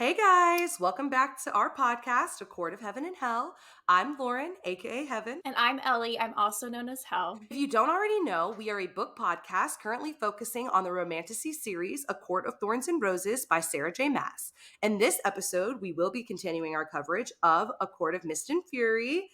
Hey guys, welcome back to our podcast, A Court of Heaven and Hell. I'm Lauren, aka Heaven. And I'm Ellie. I'm also known as Hel. If you don't already know, we are a book podcast currently focusing on the romantasy series A Court of Thorns and Roses by Sarah J. Maas. In this episode, we will be continuing our coverage of A Court of Mist and Fury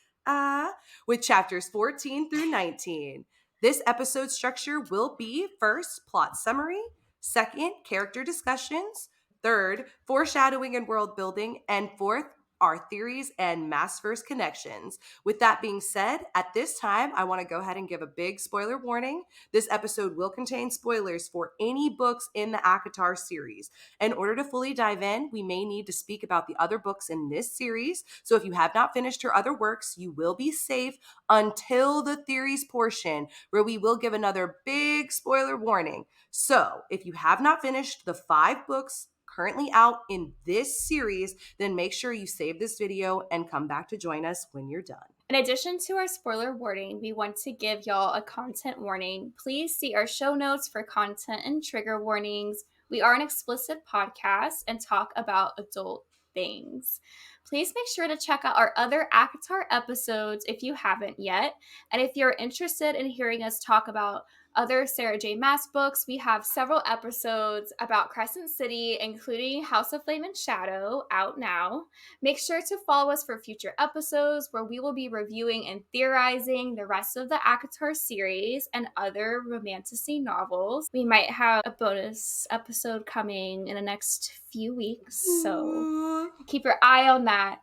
with chapters 14 through 19. This episode structure will be first, plot summary, second, character discussions, third, foreshadowing and world building, and fourth, our theories and Maasverse connections. With that being said, at this time, I want to go ahead and give a big spoiler warning. This episode will contain spoilers for any books in the ACOTAR series. In order to fully dive in, we may need to speak about the other books in this series. So if you have not finished her other works, you will be safe until the theories portion, where we will give another big spoiler warning. So if you have not finished the 5 books currently out in this series, then make sure you save this video and come back to join us when you're done. In addition to our spoiler warning, we want to give y'all a content warning. Please see our show notes for content and trigger warnings. We are an explicit podcast and talk about adult things. Please make sure to check out our other ACOTAR episodes if you haven't yet. And if you're interested in hearing us talk about other Sarah J. Maas books, we have several episodes about Crescent City, including House of Flame and Shadow, out now. Make sure to follow us for future episodes where we will be reviewing and theorizing the rest of the ACOTAR series and other romantasy novels. We might have a bonus episode coming in the next few weeks, so keep your eye on that.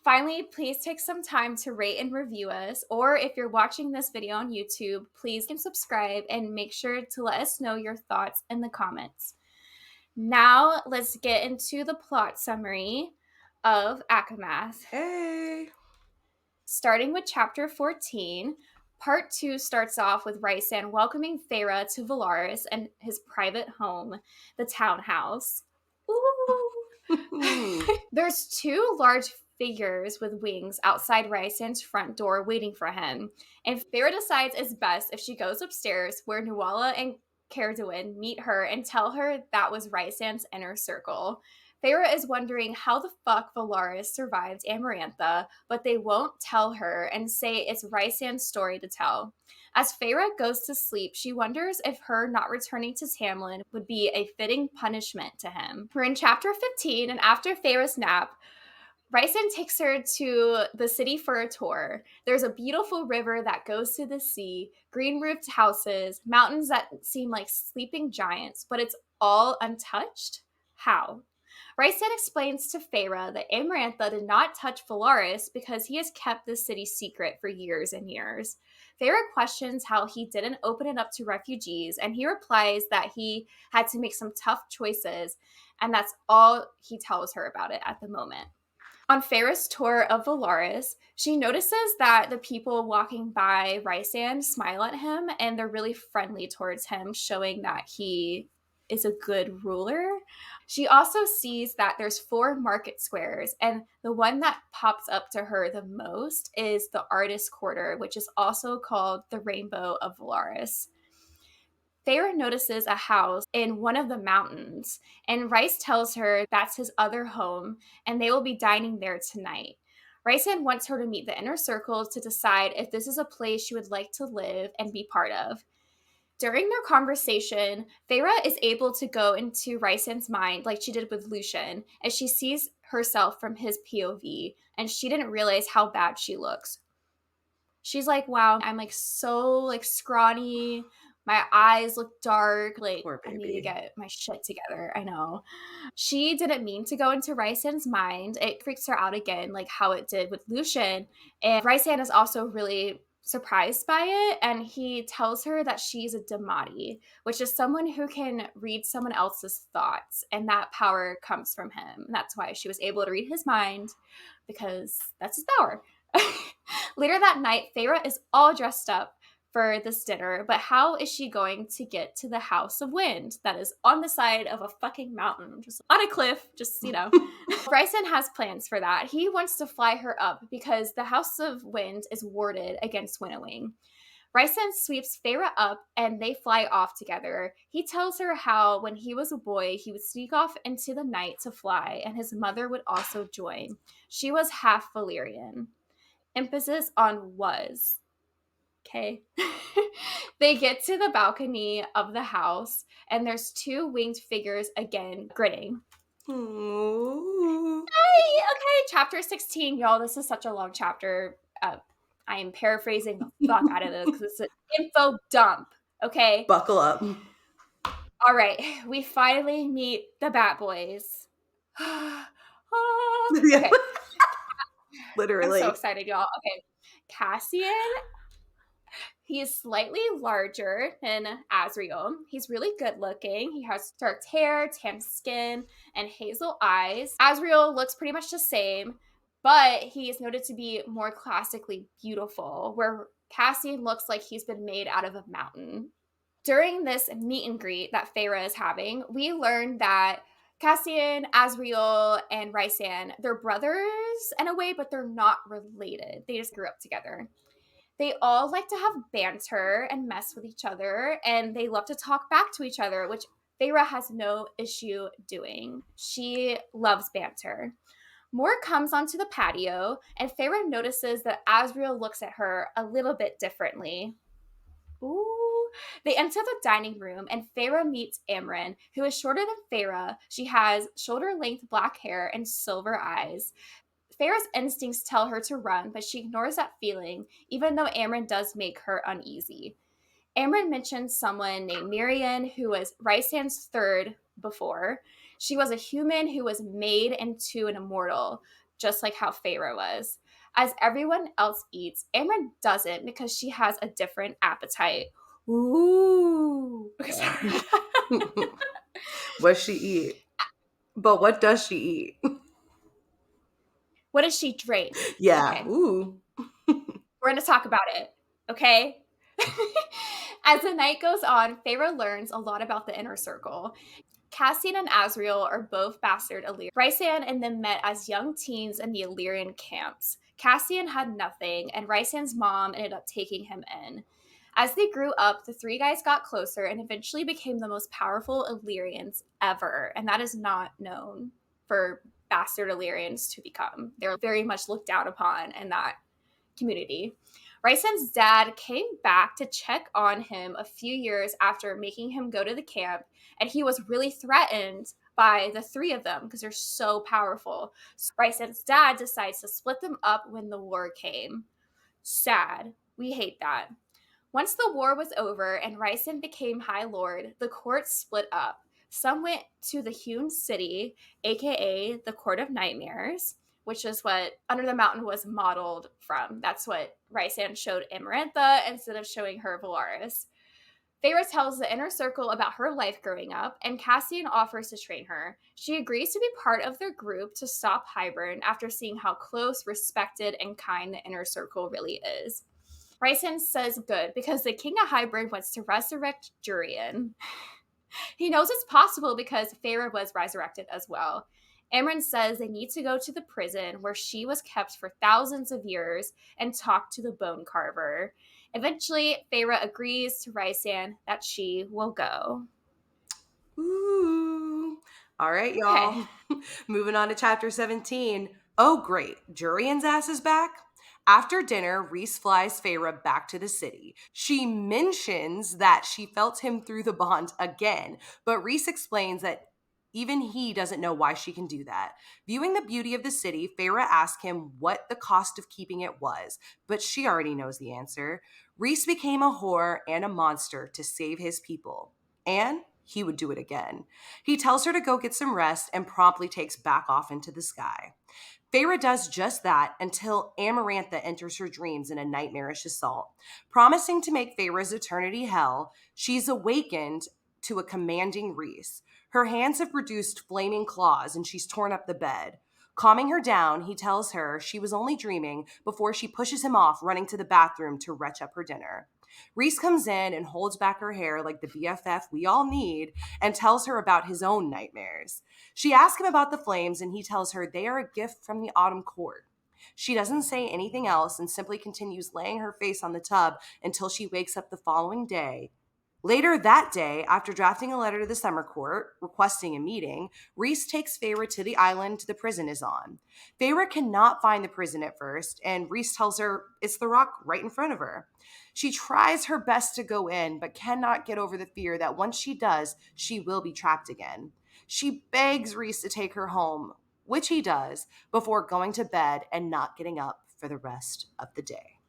Finally, please take some time to rate and review us, or if you're watching this video on YouTube, please subscribe and make sure to let us know your thoughts in the comments. Now, let's get into the plot summary of Akamath. Hey! Starting with chapter 14, part 2 starts off with Rysand welcoming Feyre to Valaris and his private home, the townhouse. Ooh! There's 2 large figures with wings outside Rysand's front door waiting for him, and Feyre decides it's best if she goes upstairs where Nuala and Cerduin meet her and tell her that was Rysand's inner circle. Feyre is wondering how the fuck Valaris survived Amarantha, but they won't tell her and say it's Rysand's story to tell. As Feyre goes to sleep, she wonders if her not returning to Tamlin would be a fitting punishment to him. We're in chapter 15, and after Feyre's nap, Rysand takes her to the city for a tour. There's a beautiful river that goes to the sea, green-roofed houses, mountains that seem like sleeping giants, but it's all untouched? How? Rysand explains to Feyre that Amarantha did not touch Valaris because he has kept the city secret for years and years. Feyre questions how he didn't open it up to refugees, and he replies that he had to make some tough choices, and that's all he tells her about it at the moment. On Feyre's tour of Valaris, she notices that the people walking by Rysand smile at him, and they're really friendly towards him, showing that he is a good ruler. She also sees that there's 4 market squares, and the one that pops up to her the most is the Artist Quarter, which is also called the Rainbow of Valaris. Feyre notices a house in one of the mountains, and Rice tells her that's his other home, and they will be dining there tonight. Rysand wants her to meet the inner circle to decide if this is a place she would like to live and be part of. During their conversation, Feyre is able to go into Rysand's mind like she did with Lucian, as she sees herself from his POV, and she didn't realize how bad she looks. She's like, wow, I'm so scrawny. My eyes look dark. Poor I baby. need to get my shit together. I know. She didn't mean to go into Rysand's mind. It freaks her out again, like how it did with Lucian. And Rysand is also really surprised by it. And he tells her that she's a Damati, which is someone who can read someone else's thoughts. And that power comes from him. And that's why she was able to read his mind, because that's his power. Later that night, Feyre is all dressed up for this dinner, but how is she going to get to the House of Wind that is on the side of a fucking mountain, just on a cliff, Rysand has plans for that. He wants to fly her up because the House of Wind is warded against winnowing. Bryson sweeps Feyre up and they fly off together. He tells her how when he was a boy, he would sneak off into the night to fly, and his mother would also join. She was half Valyrian. Emphasis on was. Okay. They get to the balcony of the house, and there's two winged figures again grinning. Ooh. Hey, okay, chapter 16, y'all. This is such a long chapter. I am paraphrasing the fuck out of this because it's an info dump. Okay. Buckle up. All right. We finally meet the Bat Boys. Okay. Literally. I'm so excited, y'all. Okay. Cassian, he is slightly larger than Azriel. He's really good looking. He has dark hair, tan skin, and hazel eyes. Azriel looks pretty much the same, but he is noted to be more classically beautiful, where Cassian looks like he's been made out of a mountain. During this meet and greet that Feyre is having, we learn that Cassian, Azriel, and Rhysand, they're brothers in a way, but they're not related. They just grew up together. They all like to have banter and mess with each other, and they love to talk back to each other, which Feyre has no issue doing. She loves banter. Mor comes onto the patio, and Feyre notices that Azriel looks at her a little bit differently. Ooh. They enter the dining room, and Feyre meets Amren, who is shorter than Feyre. She has shoulder-length black hair and silver eyes. Feyre's instincts tell her to run, but she ignores that feeling, even though Amren does make her uneasy. Amren mentions someone named Mirian, who was Rhysand's third before. She was a human who was made into an immortal, just like how Feyre was. As everyone else eats, Amren doesn't because she has a different appetite. Ooh. What she eat? But what does she eat? What does she drink? Yeah. Okay. Ooh. We're going to talk about it. Okay? As the night goes on, Feyre learns a lot about the inner circle. Cassian and Azriel are both bastard Illyrians. Rhysand and them met as young teens in the Illyrian camps. Cassian had nothing, and Rhysand's mom ended up taking him in. As they grew up, the three guys got closer and eventually became the most powerful Illyrians ever, and that is not known for bastard Illyrians to become. They're very much looked down upon in that community. Rhysand's dad came back to check on him a few years after making him go to the camp, and he was really threatened by the three of them because they're so powerful. So Rhysand's dad decides to split them up when the war came. Sad. We hate that. Once the war was over and Rhysand became High Lord, the court split up. Some went to the Hewn City, aka the Court of Nightmares, which is what Under the Mountain was modeled from. That's what Rhysand showed Amarantha instead of showing her Valaris. Feyre tells the inner circle about her life growing up, and Cassian offers to train her. She agrees to be part of their group to stop Hybern after seeing how close, respected, and kind the inner circle really is. Rhysand says good, because the king of Hybern wants to resurrect Jurian. He knows it's possible because Feyre was resurrected as well. Amren says they need to go to the prison where she was kept for thousands of years and talk to the bone carver. Eventually, Feyre agrees to Rhysand that she will go. Ooh. All right, y'all. Okay. Moving on to chapter 17. Oh, great. Jurian's ass is back. After dinner, Rhys flies Feyre back to the city. She mentions that she felt him through the bond again, but Rhys explains that even he doesn't know why she can do that. Viewing the beauty of the city, Feyre asks him what the cost of keeping it was, but she already knows the answer. Rhys became a whore and a monster to save his people, and he would do it again. He tells her to go get some rest and promptly takes back off into the sky. Feyre does just that until Amarantha enters her dreams in a nightmarish assault. Promising to make Feyre's eternity hell, she's awakened to a commanding Rhys. Her hands have produced flaming claws and she's torn up the bed. Calming her down, he tells her she was only dreaming before she pushes him off, running to the bathroom to retch up her dinner. Rhys comes in and holds back her hair like the BFF we all need and tells her about his own nightmares. She asks him about the flames and he tells her they are a gift from the Autumn Court. She doesn't say anything else and simply continues laying her face on the tub until she wakes up the following day. Later that day, after drafting a letter to the summer court requesting a meeting, Reese takes Feyre to the island the prison is on. Feyre cannot find the prison at first, and Reese tells her it's the rock right in front of her. She tries her best to go in, but cannot get over the fear that once she does, she will be trapped again. She begs Reese to take her home, which he does, before going to bed and not getting up for the rest of the day.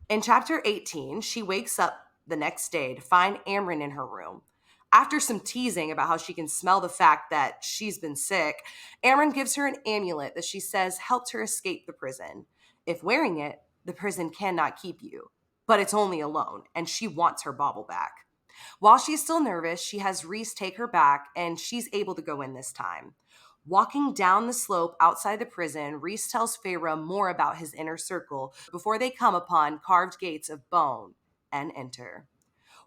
In chapter 18, she wakes up the next day to find Amryn in her room. After some teasing about how she can smell the fact that she's been sick, Amryn gives her an amulet that she says helped her escape the prison. If wearing it, the prison cannot keep you, but it's only a loan, and she wants her bauble back. While she's still nervous, she has Reese take her back, and she's able to go in this time. Walking down the slope outside the prison, Reese tells Feyre more about his inner circle before they come upon carved gates of bone and enter.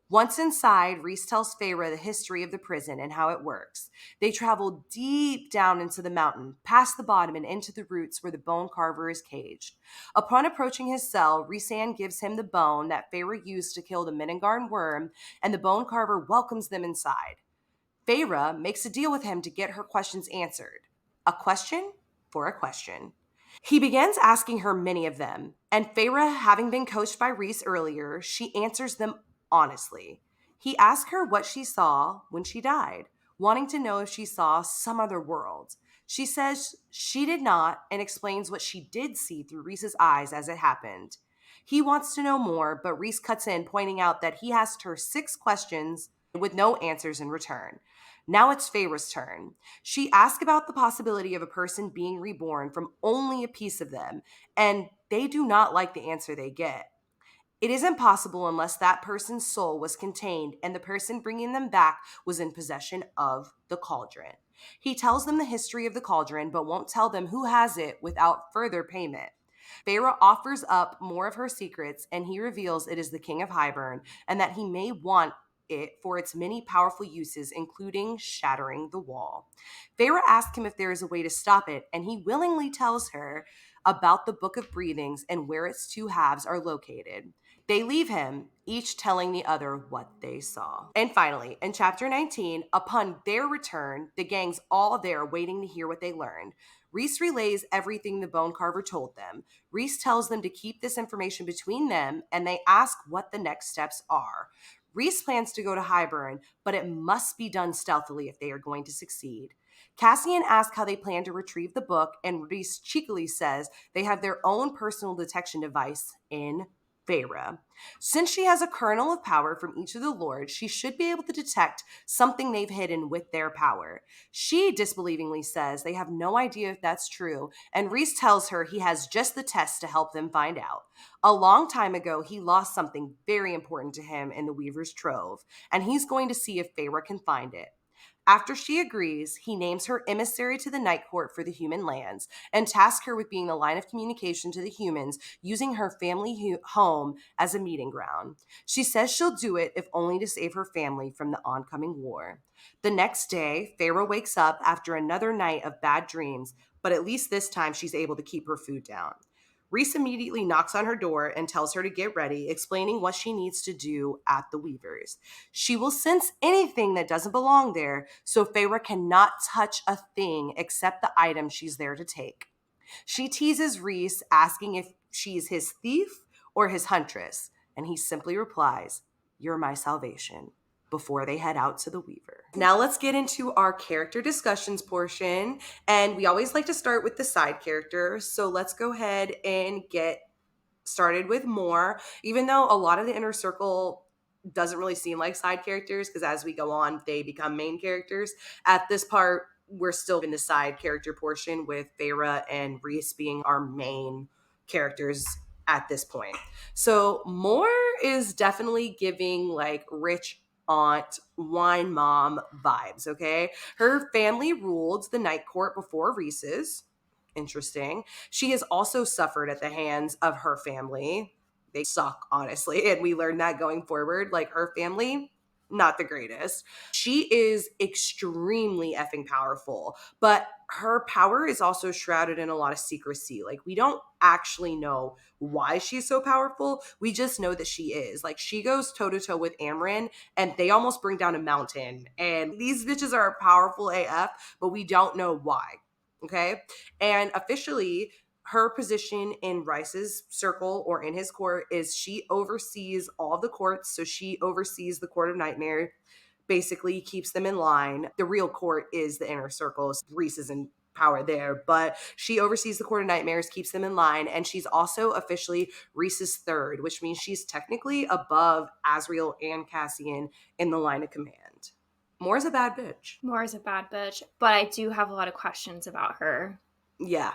Once inside, Reese tells Feyre the history of the prison and how it works. They travel deep down into the mountain, past the bottom and into the roots where the bone carver is caged. Upon approaching his cell, Rhysand gives him the bone that Feyre used to kill the Menengarn worm, and the bone carver welcomes them inside. Feyre makes a deal with him to get her questions answered. A question for a question. He begins asking her many of them, and Feyre, having been coached by Reese earlier, she answers them honestly. He asks her what she saw when she died, wanting to know if she saw some other world. She says she did not and explains what she did see through Reese's eyes as it happened. He wants to know more, but Reese cuts in, pointing out that he asked her 6 questions with no answers in return. Now it's Feyre's turn. She asks about the possibility of a person being reborn from only a piece of them, and they do not like the answer they get. It isn't possible unless that person's soul was contained and the person bringing them back was in possession of the cauldron. He tells them the history of the cauldron, but won't tell them who has it without further payment. Feyre offers up more of her secrets, and he reveals it is the King of Hybern and that he may want it for its many powerful uses, including shattering the wall. Feyre asks him if there is a way to stop it, and he willingly tells her about the Book of Breathings and where its 2 halves are located. They leave him, each telling the other what they saw. And finally, in chapter 19, upon their return, the gang's all there waiting to hear what they learned. Reese relays everything the bone carver told them. Reese tells them to keep this information between them, and they ask what the next steps are. Reese plans to go to Hybern, but it must be done stealthily if they are going to succeed. Cassian asks how they plan to retrieve the book, and Reese cheekily says they have their own personal detection device in Feyre. Since she has a kernel of power from each of the lords, she should be able to detect something they've hidden with their power. She disbelievingly says they have no idea if that's true, and Reese tells her he has just the test to help them find out. A long time ago, he lost something very important to him in the Weaver's Trove, and he's going to see if Feyre can find it. After she agrees, he names her emissary to the Night Court for the human lands and tasks her with being the line of communication to the humans, using her family home as a meeting ground. She says she'll do it if only to save her family from the oncoming war. The next day, Feyre wakes up after another night of bad dreams, but at least this time she's able to keep her food down. Reese immediately knocks on her door and tells her to get ready, explaining what she needs to do at the Weavers. She will sense anything that doesn't belong there, so Feyre cannot touch a thing except the item she's there to take. She teases Reese, asking if she's his thief or his huntress, and he simply replies, "You're my salvation," before they head out to the Weaver. Now let's get into our character discussions portion, and we always like to start with the side characters, so let's go ahead and get started with Moore, even though a lot of the inner circle doesn't really seem like side characters, because as we go on, they become main characters. At this part, we're still in the side character portion with Feyre and Reese being our main characters at this point. So Moore is definitely giving like rich aunt, wine mom vibes, okay? Her family ruled the Night Court before Reese's. Interesting. She has also suffered at the hands of her family. They suck, honestly, and we learned that going forward. Like, her family not the greatest. She is extremely effing powerful, but her power is also shrouded in a lot of secrecy. Like, we don't actually know why she's so powerful. We just know that she is. Like, she goes toe to toe with Amryn and they almost bring down a mountain. And these bitches are powerful AF, but we don't know why. Okay. And officially, her position in Rice's circle or in his court is she oversees all of the courts. So she oversees the Court of Nightmare, basically keeps them in line. The real court is the inner circle. Reese is in power there, but she oversees the Court of Nightmares, keeps them in line, and she's also officially Reese's third, which means she's technically above Azriel and Cassian in the line of command. Moore's a bad bitch. Moore is a bad bitch, but I do have a lot of questions about her. Yeah.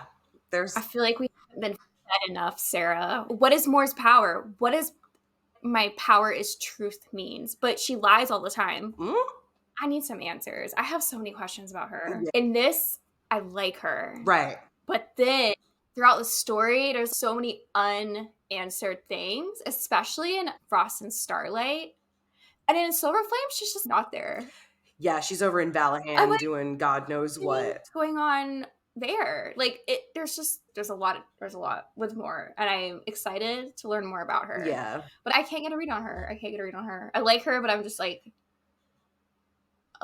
I feel like we haven't been fed enough, Sarah. What is Moore's power? What is my power is truth means? But she lies all the time. I need some answers. I have so many questions about her. Yeah. In this, I like her. Right. But then throughout the story, there's so many unanswered things, especially in Frost and Starlight. And in Silver Flame, she's just not there. Yeah, she's over in Valahan doing God knows what. What's going on there? Like, there's a lot with Moore, and I'm excited to learn more about her. Yeah. But I can't get a read on her. I like her, but I'm just like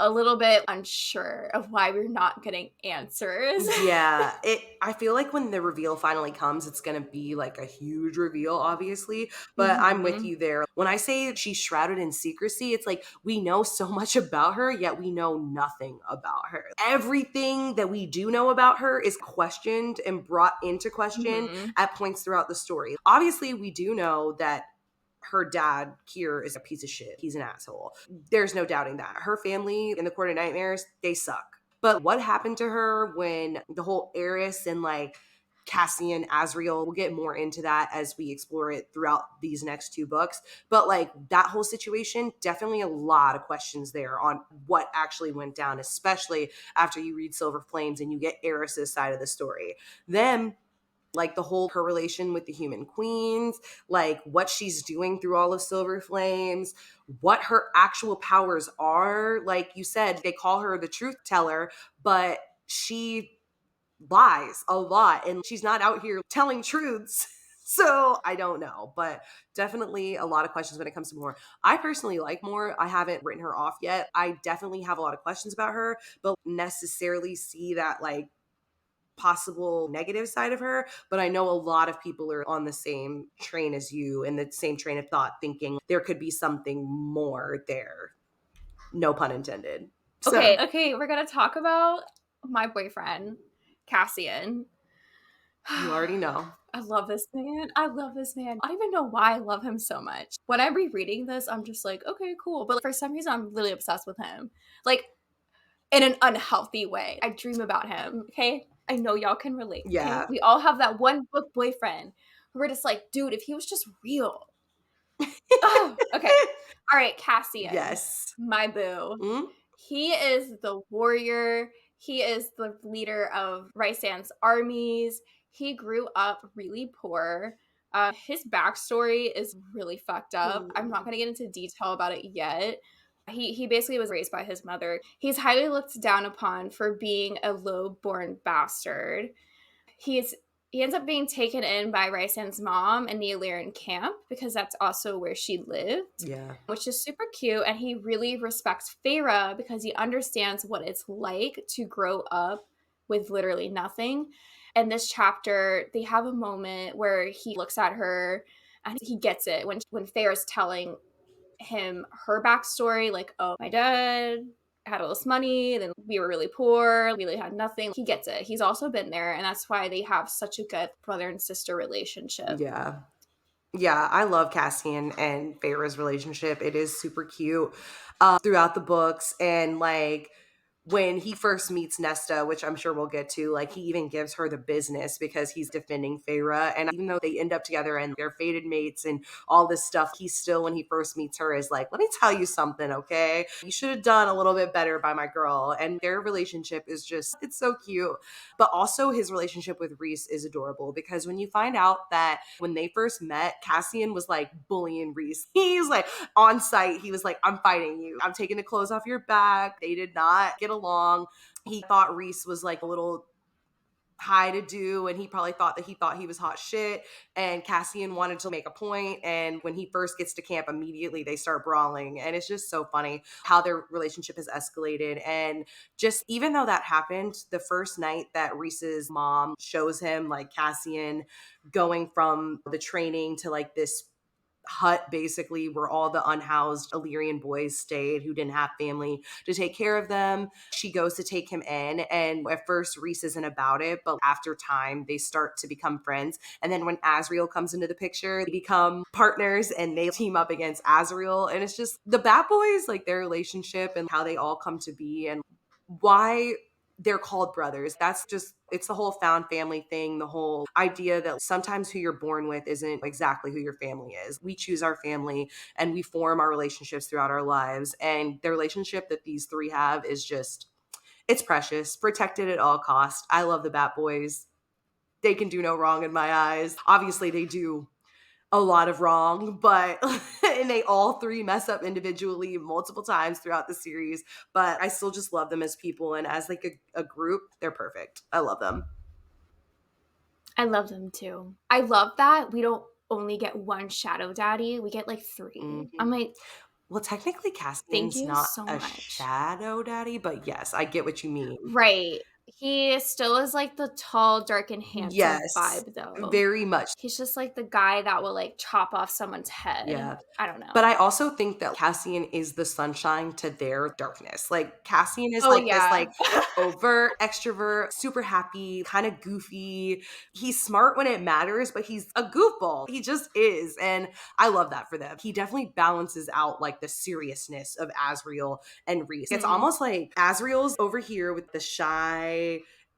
a little bit unsure of why we're not getting answers. Yeah, I feel like when the reveal finally comes, it's gonna be like a huge reveal, obviously, but I'm with you there. When I say she's shrouded in secrecy, it's like we know so much about her, yet we know nothing about her. Everything that we do know about her is questioned and brought into question at points throughout the story. Obviously, we do know that her dad, Kier, is a piece of shit. He's an asshole. There's no doubting that. Her family in the Court of Nightmares, they suck. But what happened to her when the whole Eris and like Cassian, Azriel, we'll get more into that as we explore it throughout these next two books. But like that whole situation, definitely a lot of questions there on what actually went down, especially after you read Silver Flames and you get Eris's side of the story. Then like the whole her relation with the human queens, like what she's doing through all of Silver Flames, what her actual powers are. Like you said, they call her the truth teller, but she lies a lot and she's not out here telling truths. So I don't know, but definitely a lot of questions when it comes to Moore. I personally like Moore. I haven't written her off yet. I definitely have a lot of questions about her, but necessarily see that like possible negative side of her, but I know a lot of people are on the same train as you and the same train of thought thinking there could be something more there. No pun intended. Okay, we're gonna talk about my boyfriend, Cassian. You already know. I love this man. I don't even know why I love him so much. When I'm rereading this, I'm just like, okay, cool. But for some reason, I'm really obsessed with him. Like, in an unhealthy way. I dream about him, okay? I know y'all can relate. Yeah. Okay? We all have that one book boyfriend who we're just like, dude, if he was just real. Oh, okay. All right, Cassian. Yes. My boo. He is the warrior. He is the leader of Rysand's armies. He grew up really poor. His backstory is really fucked up. I'm not going to get into detail about it yet. He basically was raised by his mother. He's highly looked down upon for being a low-born bastard. He ends up being taken in by Rysand's mom in the Illyrian camp because that's also where she lived. Yeah. Which is super cute. And he really respects Feyre because he understands what it's like to grow up with literally nothing. In this chapter, they have a moment where he looks at her and he gets it when Feyre's telling him her backstory, like, oh, my dad had all this money, then we were really poor, we really had nothing. He gets it. He's also been there, and that's why they have such a good brother and sister relationship. Yeah, I love Cassian and Feyre's relationship. It is super cute throughout the books, and like when he first meets Nesta, which I'm sure we'll get to, like he even gives her the business because he's defending Feyre. And even though they end up together and they're fated mates and all this stuff, he still, when he first meets her, is like, let me tell you something, okay? You should have done a little bit better by my girl. And their relationship is just, it's so cute. But also his relationship with Rhys is adorable because when you find out that when they first met, Cassian was like bullying Rhys. He's like on site, he was like, I'm fighting you. I'm taking the clothes off your back. They did not get along. He thought Rhys was like a little high to do, and he probably thought that he was hot shit, and Cassian wanted to make a point, and when he first gets to camp, immediately they start brawling, and it's just so funny how their relationship has escalated. And just even though that happened the first night that Rhys's mom shows him like Cassian going from the training to like this hut basically where all the unhoused Illyrian boys stayed who didn't have family to take care of them. She goes to take him in, and at first Rhys isn't about it, but after time they start to become friends. And then when Azriel comes into the picture, they become partners and they team up against Azriel. And it's just the Bat Boys, like their relationship and how they all come to be and why they're called brothers. That's just, it's the whole found family thing, the whole idea that sometimes who you're born with isn't exactly who your family is. We choose our family and we form our relationships throughout our lives. And the relationship that these three have is just, it's precious, protected at all costs. I love the Bat Boys. They can do no wrong in my eyes. Obviously, they do a lot of wrong, but and they all three mess up individually multiple times throughout the series, but I still just love them as people, and as like a group, they're perfect. I love them. I love them too. I love that we don't only get one shadow daddy, we get like three. Mhm. I'm like, Well, technically thank Cassian's you not so a much. shadow daddy, but yes, I get what you mean. Right. He still is like the tall, dark, and handsome Yes, vibe though. very much. He's just like the guy that will like chop off someone's head. Yeah. I don't But know. I also think that Cassian is the sunshine to their darkness. Like Cassian is Oh like this yeah. like overt extrovert, super happy, kind of goofy. He's smart when it matters, but he's a goofball. He just is. And I love that for them. He definitely balances out like the seriousness of Azriel and Rhys. It's Mhm. almost like Azriel's over here with the shy,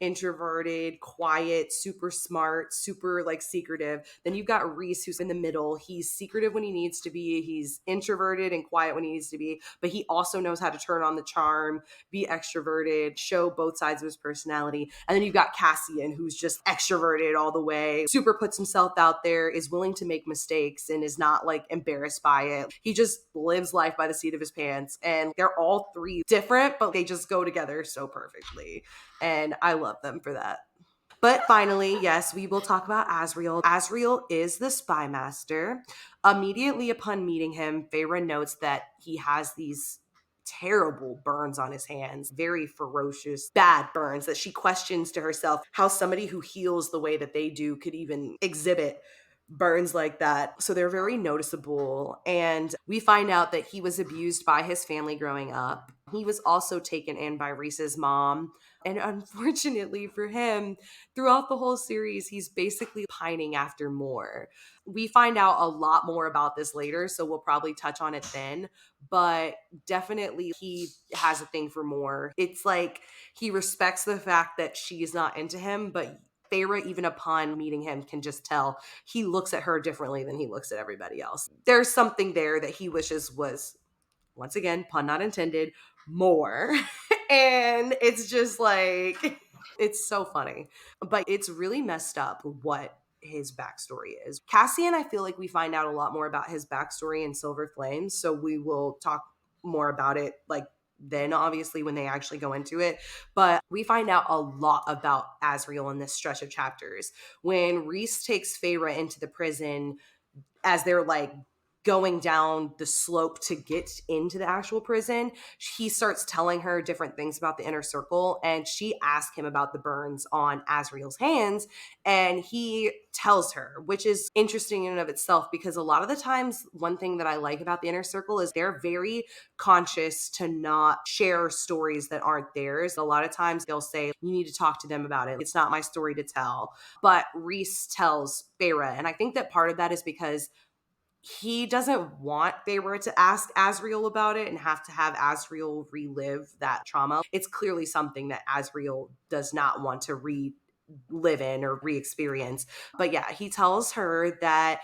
introverted, quiet, super smart, super like secretive. Then you've got Rhys who's in the middle. He's secretive when he needs to be. He's introverted and quiet when he needs to be, but he also knows how to turn on the charm, be extroverted, show both sides of his personality. And then you've got Cassian who's just extroverted all the way, super puts himself out there, is willing to make mistakes and is not like embarrassed by it. He just lives life by the seat of his pants. And they're all three different, but they just go together so perfectly. And I love them for that. But finally, yes, we will talk about Azriel. Azriel is the spy master. Immediately upon meeting him, Feyre notes that he has these terrible burns on his hands, very ferocious, bad burns that she questions to herself how somebody who heals the way that they do could even exhibit burns like that. So they're very noticeable. And we find out that he was abused by his family growing up. He was also taken in by Rhys's mom. And unfortunately for him, throughout the whole series, he's basically pining after more. We find out a lot more about this later, so we'll probably touch on it then. But definitely, he has a thing for more. It's like he respects the fact that she's not into him, but Feyre, even upon meeting him, can just tell he looks at her differently than he looks at everybody else. There's something there that he wishes was, once again, pun not intended, more. And it's just like, it's so funny. But it's really messed up what his backstory is. Cassian, I feel like we find out a lot more about his backstory in Silver Flames. So we will talk more about it like then, obviously, when they actually go into it. But we find out a lot about Azriel in this stretch of chapters. When Rhys takes Feyre into the prison, as they're like going down the slope to get into the actual prison, he starts telling her different things about the inner circle. And she asks him about the burns on Azriel's hands. And he tells her, which is interesting in and of itself, because a lot of the times, one thing that I like about the inner circle is they're very conscious to not share stories that aren't theirs. A lot of times they'll say, you need to talk to them about it. It's not my story to tell. But Rhys tells Feyre. And I think that part of that is because he doesn't want Feyre to ask Asriel about it and have to have Asriel relive that trauma. It's clearly something that Asriel does not want to relive in or re-experience. But yeah, he tells her that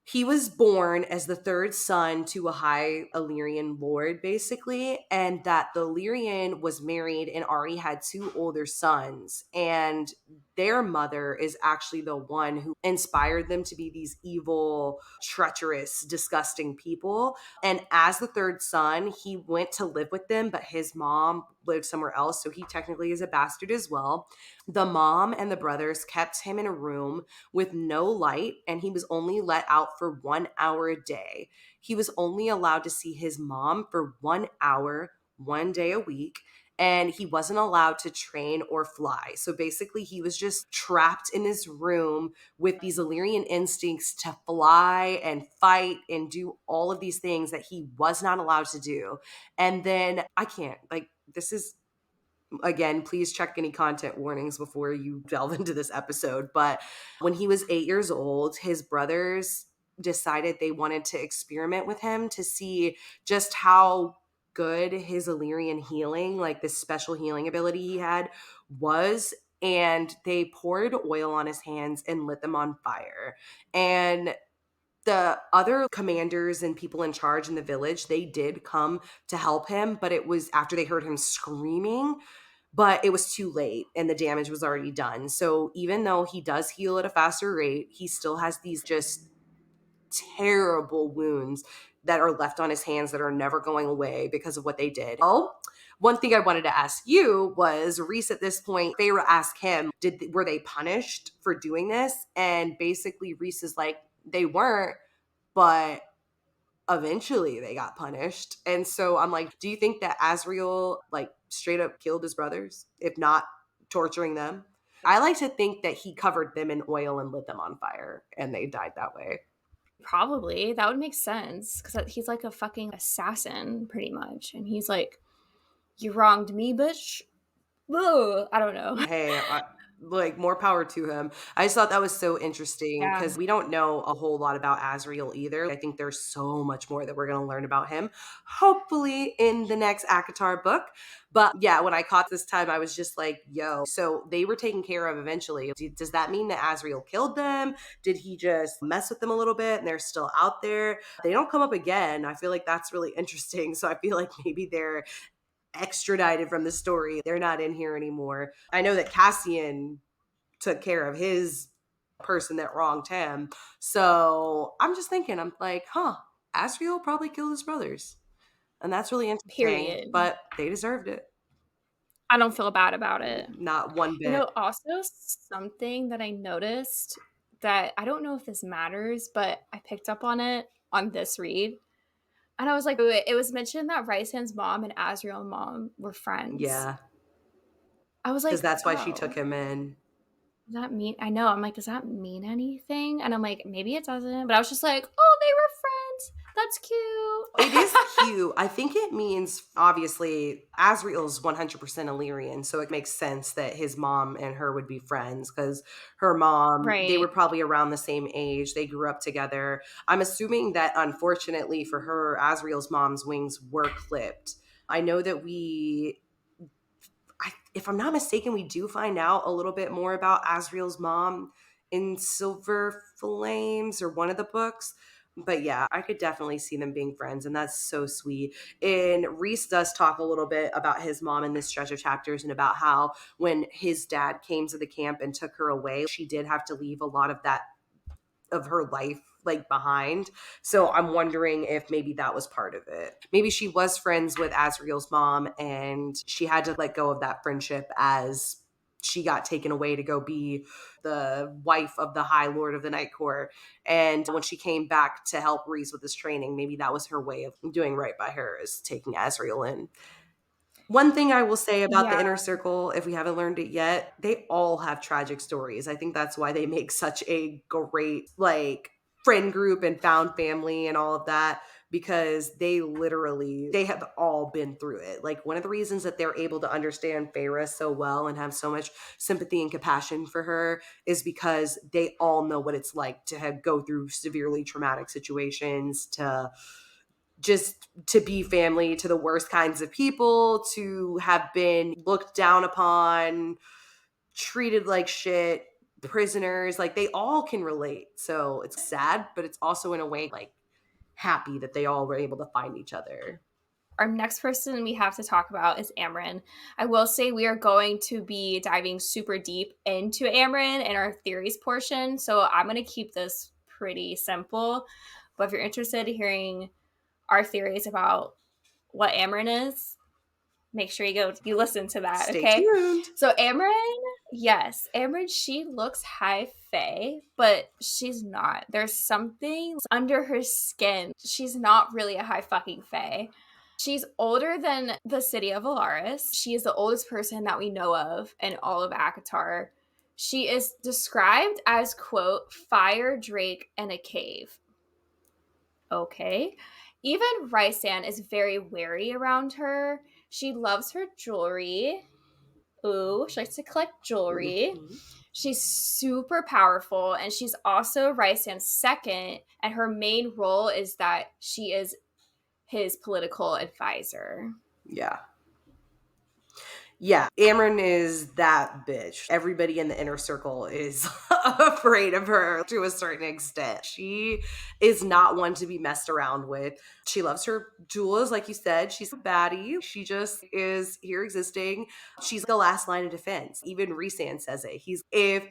he was born as the third son to a high Illyrian lord, basically, and that the Illyrian was married and already had two older sons. And their mother is actually the one who inspired them to be these evil, treacherous, disgusting people. And as the third son, he went to live with them, but his mom lived somewhere else. So he technically is a bastard as well. The mom and the brothers kept him in a room with no light, and he was only let out for 1 hour a day. He was only allowed to see his mom for 1 hour, 1 day a week, and he wasn't allowed to train or fly. So basically, he was just trapped in his room with these Illyrian instincts to fly and fight and do all of these things that he was not allowed to do. And then I can't, like, this is again, please check any content warnings before you delve into this episode. But when he was 8 years old, his brothers decided they wanted to experiment with him to see just how good his Illyrian healing, like this special healing ability he had, was. And they poured oil on his hands and lit them on fire. And the other commanders and people in charge in the village, they did come to help him, but it was after they heard him screaming, but it was too late and the damage was already done. So even though he does heal at a faster rate, he still has these just terrible wounds that are left on his hands that are never going away because of what they did. Oh, one thing I wanted to ask you was, Reese at this point, Feyre asked him, were they punished for doing this? And basically Reese is like, they weren't, but eventually they got punished. And so I'm like, do you think that Asriel like straight up killed his brothers, if not torturing them? I like to think that he covered them in oil and lit them on fire and they died that way. Probably. That would make sense because he's like a fucking assassin, pretty much. And he's like, you wronged me, bitch. Ugh, I don't know. Hey, like more power to him. I just thought that was so interesting Yeah. because we don't know a whole lot about Asriel either. I think there's so much more that we're going to learn about him, hopefully in the next ACOTAR book. But yeah, when I caught this time, I was just like, yo, so they were taken care of eventually. Does that mean that Asriel killed them? Did he just mess with them a little bit and they're still out there? They don't come up again. I feel like that's really interesting. So I feel like maybe they're extradited from the story. They're not in here anymore. I know that Cassian took care of his person that wronged him. So I'm just thinking, I'm like, Asriel probably killed his brothers. And that's really interesting, Period. but they deserved it. I don't feel bad about it. Not one You bit. know, also something that I noticed that I don't know if this matters, but I picked up on it on this read. And I was like, wait, it was mentioned that Rysand's mom and Asriel's mom were friends. Yeah. I was Because like, that's why she took oh, him in. does that mean? I know. I'm like, does that mean anything? And I'm like, maybe it doesn't. But I was just like, oh, they were friends. That's It cute. is cute. I think it means, obviously, Asriel's 100% Illyrian, so it makes sense that his mom and her would be friends because her mom, they were Right. probably around the same age. They grew up together. I'm assuming that, unfortunately for her, Asriel's mom's wings were clipped. I know that if I'm not mistaken, we do find out a little bit more about Asriel's mom in Silver Flames or one of the books. But yeah, I could definitely see them being friends, and that's so sweet. And Reese does talk a little bit about his mom in this stretch of chapters and about how when his dad came to the camp and took her away, she did have to leave a lot of that of her life like behind. So I'm wondering if maybe that was part of it. Maybe she was friends with Asriel's mom and she had to let go of that friendship as she got taken away to go be the wife of the High Lord of the Night Court. And when she came back to help Reese with his training, maybe that was her way of doing right by her, is taking Asriel in. One thing I will say about the Yeah. Inner Circle, if we haven't learned it yet, they all have tragic stories. I think that's why they make such a great, like, friend group and found family and all of that. because they have all been through it. Like, one of the reasons that they're able to understand Feyre so well and have so much sympathy and compassion for her is because they all know what it's like to go through severely traumatic situations, to be family to the worst kinds of people, to have been looked down upon, treated like shit, prisoners. Like, they all can relate. So it's sad, but it's also in a way like happy that they all were able to find each other. Our next person we have to talk about is Amren. I will say we are going to be diving super deep into Amren in our theories portion, so I'm going to keep this pretty simple. But if you're interested in hearing our theories about what Amren is, make sure you listen to that, Stay okay? tuned. So Amren, she looks high fae, but she's not. There's something under her skin. She's not really a high fucking fae. She's older than the city of Alaris. She is the oldest person that we know of in all of ACOTAR. She is described as, quote, fire drake in a cave. Okay. Even Rysand is very wary around her. She loves her jewelry. Ooh, she likes to collect jewelry. Mm-hmm. She's super powerful, and she's also Rysand's second, and her main role is that she is his political advisor. Yeah. Yeah, Amren is that bitch. Everybody in the inner circle is afraid of her to a certain extent. She is not one to be messed around with. She loves her jewels, like you said. She's a baddie. She just is here existing. She's the last line of defense. Even Rhysand says it. If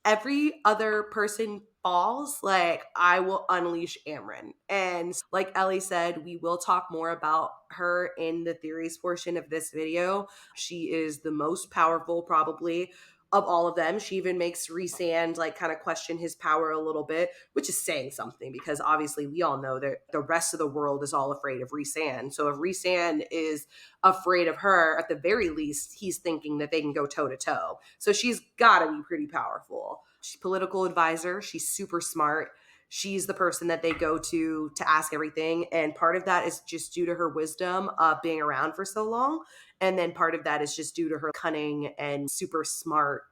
every other person falls, like, I will unleash Amren. And like Ellie said, we will talk more about her in the theories portion of this video. She is the most powerful, probably, of all of them. She even makes Rhysand like kind of question his power a little bit, which is saying something, because obviously we all know that the rest of the world is all afraid of Rhysand. So if Rhysand is afraid of her, at the very least, he's thinking that they can go toe to toe. So she's got to be pretty powerful. She's political advisor. She's super smart. She's the person that they go to ask everything. And part of that is just due to her wisdom of being around for so long. And then part of that is just due to her cunning and super smart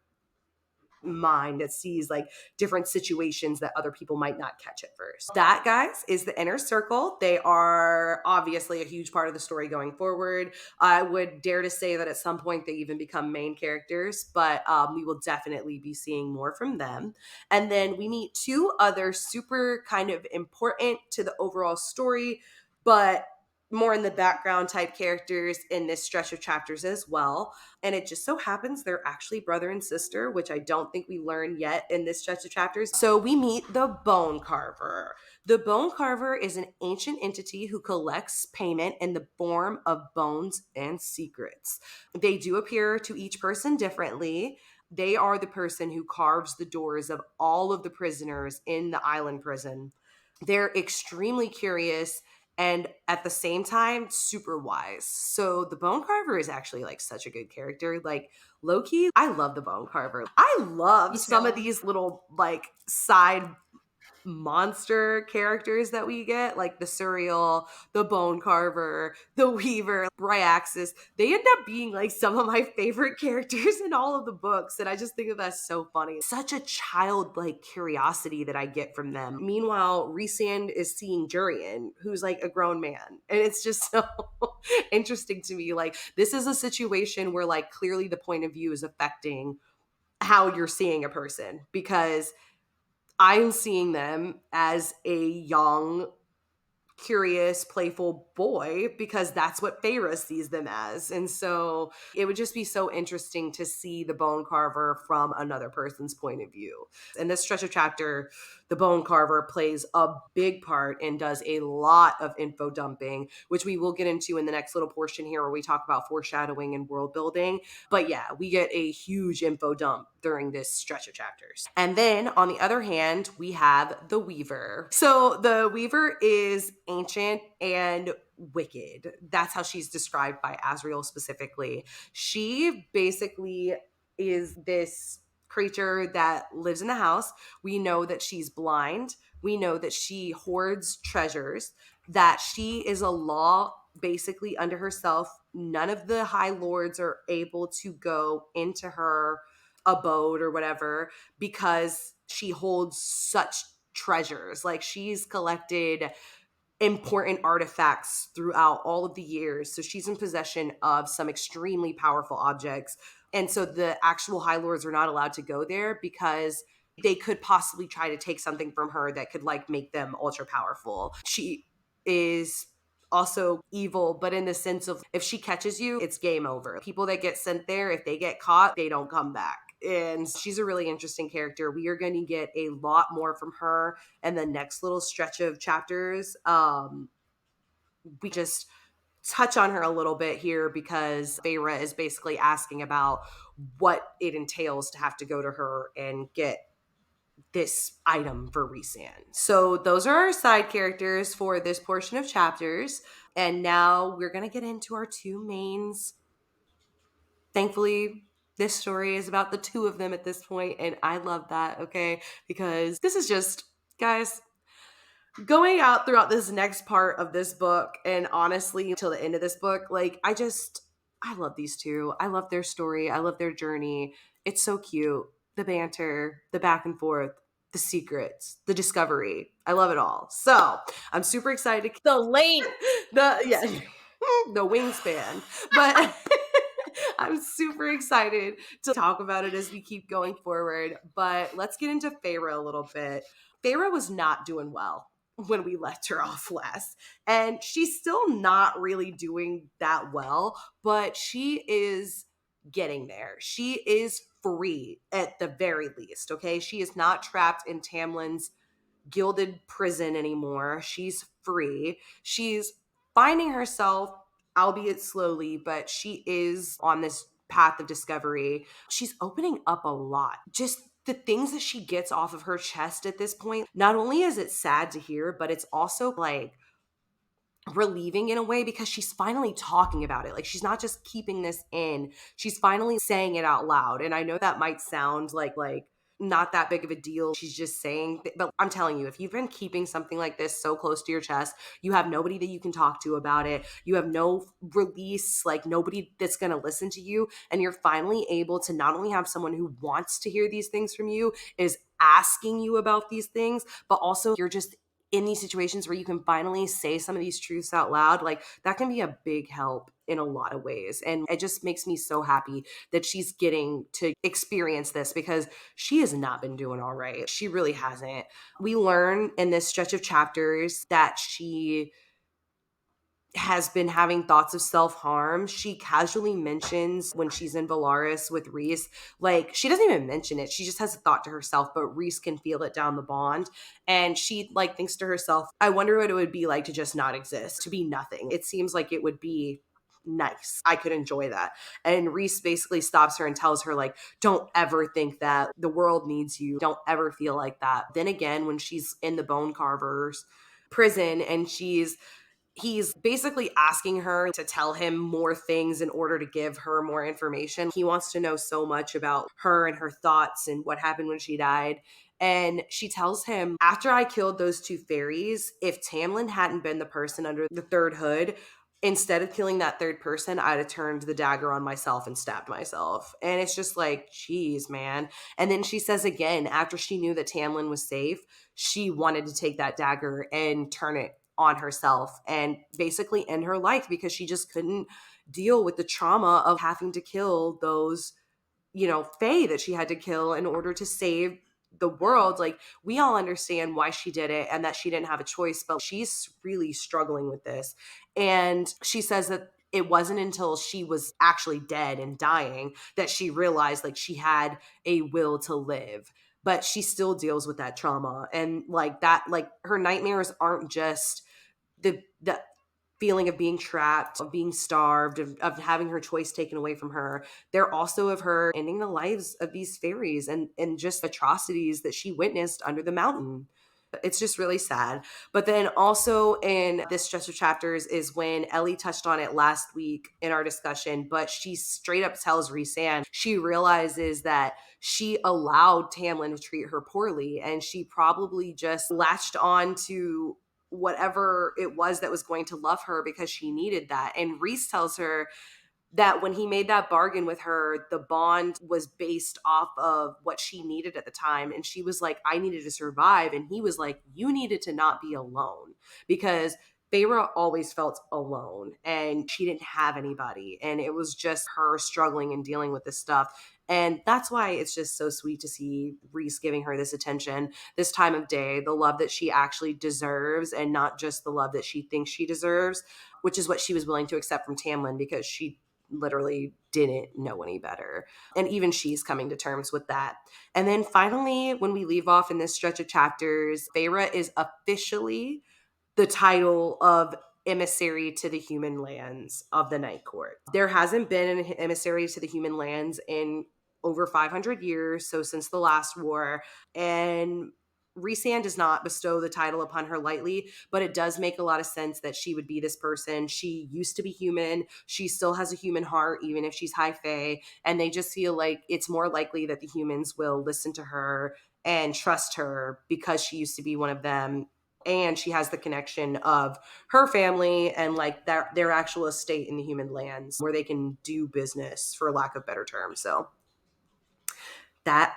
mind that sees like different situations that other people might not catch at first. That, guys, is the inner circle. They are obviously a huge part of the story going forward. I would dare to say that at some point they even become main characters, but we will definitely be seeing more from them. And then we meet two other super kind of important to the overall story, but more in the background type characters in this stretch of chapters as well. And it just so happens they're actually brother and sister, which I don't think we learn yet in this stretch of chapters. So we meet the Bone Carver. The Bone Carver is an ancient entity who collects payment in the form of bones and secrets. They do appear to each person differently. They are the person who carves the doors of all of the prisoners in the island prison. They're extremely curious and at the same time super wise. So the Bone Carver is actually like such a good character. Like, low-key, I love the Bone Carver. I love some of these little like side monster characters that we get, like the Surreal, the Bone Carver, the Weaver, Bryaxis. They end up being like some of my favorite characters in all of the books, and I just think that that's so funny. Such a childlike curiosity that I get from them. Meanwhile, Rhysand is seeing Jurian, who's like a grown man, and it's just so interesting to me. Like, this is a situation where like clearly the point of view is affecting how you're seeing a person, because I'm seeing them as a young, curious, playful boy because that's what Feyre sees them as. And so it would just be so interesting to see the Bone Carver from another person's point of view. In this stretch of chapter, the Bone Carver plays a big part and does a lot of info dumping, which we will get into in the next little portion here where we talk about foreshadowing and world building. But yeah, we get a huge info dump during this stretch of chapters. And then on the other hand, we have the Weaver. So the Weaver is ancient and wicked. That's how she's described by Asriel specifically. She basically is this creature that lives in the house. We know that she's blind. We know that she hoards treasures. that she is a law basically under herself. None of the high lords are able to go into her abode or whatever because she holds such treasures. Like, she's collected important artifacts throughout all of the years. So she's in possession of some extremely powerful objects. And so the actual High Lords are not allowed to go there because they could possibly try to take something from her that could like make them ultra powerful. She is also evil, but in the sense of if she catches you, it's game over. People that get sent there, if they get caught, they don't come back. And she's a really interesting character. We are going to get a lot more from her and the next little stretch of chapters. We just touch on her a little bit here because Feyre is basically asking about what it entails to have to go to her and get this item for Rhysand. So those are our side characters for this portion of chapters. And now we're going to get into our two mains. Thankfully, this story is about the two of them at this point, and I love that, okay? Because this is just, guys, going out throughout this next part of this book and honestly until the end of this book, like I love these two. I love their story. I love their journey. It's so cute. The banter, the back and forth, the secrets, the discovery. I love it all. So I'm super excited. The length. The wingspan. But I'm super excited to talk about it as we keep going forward. But let's get into Feyre a little bit. Feyre was not doing well when we left her off last. And she's still not really doing that well, but she is getting there. She is free at the very least, okay? She is not trapped in Tamlin's gilded prison anymore. She's free. She's finding herself, albeit slowly, but she is on this path of discovery. She's opening up a lot. Just the things that she gets off of her chest at this point, not only is it sad to hear, but it's also like relieving in a way because she's finally talking about it. Like, she's not just keeping this in. She's finally saying it out loud. And I know that might sound like not that big of a deal. She's just saying, but I'm telling you, if you've been keeping something like this so close to your chest, you have nobody that you can talk to about it. You have no release, like nobody that's going to listen to you. And you're finally able to not only have someone who wants to hear these things from you, is asking you about these things, but also you're just in these situations where you can finally say some of these truths out loud. Like, that can be a big help in a lot of ways. And it just makes me so happy that she's getting to experience this because she has not been doing all right. She really hasn't. We learn in this stretch of chapters that she has been having thoughts of self-harm. She casually mentions when she's in Valaris with Rhys, like, she doesn't even mention it. She just has a thought to herself, but Rhys can feel it down the bond. And she like thinks to herself, I wonder what it would be like to just not exist, to be nothing. It seems like it would be nice. I could enjoy that. And Rhys basically stops her and tells her, like, don't ever think that. The world needs you. Don't ever feel like that. Then again, when she's in the bone carver's prison and he's basically asking her to tell him more things in order to give her more information. He wants to know so much about her and her thoughts and what happened when she died. And she tells him, after I killed those two fairies, if Tamlin hadn't been the person under the third hood, instead of killing that third person, I'd have turned the dagger on myself and stabbed myself. And it's just like, geez, man. And then she says again, after she knew that Tamlin was safe, she wanted to take that dagger and turn it on herself and basically end her life because she just couldn't deal with the trauma of having to kill those, fae that she had to kill in order to save the world. Like, we all understand why she did it and that she didn't have a choice, but she's really struggling with this. And she says that it wasn't until she was actually dead and dying that she realized like she had a will to live, but she still deals with that trauma. And like that, like, her nightmares aren't just the feeling of being trapped, of being starved, of having her choice taken away from her. They're also of her ending the lives of these fairies and just atrocities that she witnessed under the mountain. It's just really sad. But then also in this stretch of chapters is when Ellie touched on it last week in our discussion, but she straight up tells Rhysand she realizes that she allowed Tamlin to treat her poorly, and she probably just latched on to whatever it was that was going to love her because she needed that. And Rhys tells her that when he made that bargain with her, the bond was based off of what she needed at the time. And she was like, I needed to survive. And he was like, you needed to not be alone, because Feyre always felt alone and she didn't have anybody. And it was just her struggling and dealing with this stuff. And that's why it's just so sweet to see Rhys giving her this attention, this time of day, the love that she actually deserves and not just the love that she thinks she deserves, which is what she was willing to accept from Tamlin because she literally didn't know any better. And even she's coming to terms with that. And then finally, when we leave off in this stretch of chapters, Feyre is officially the title of emissary to the human lands of the Night Court. There hasn't been an emissary to the human lands in over 500 years, so since the last war. And Rhysand does not bestow the title upon her lightly, but it does make a lot of sense that she would be this person. She used to be human. She still has a human heart, even if she's high fae. And they just feel like it's more likely that the humans will listen to her and trust her because she used to be one of them. And she has the connection of her family and like their actual estate in the human lands where they can do business, for lack of better terms. So that.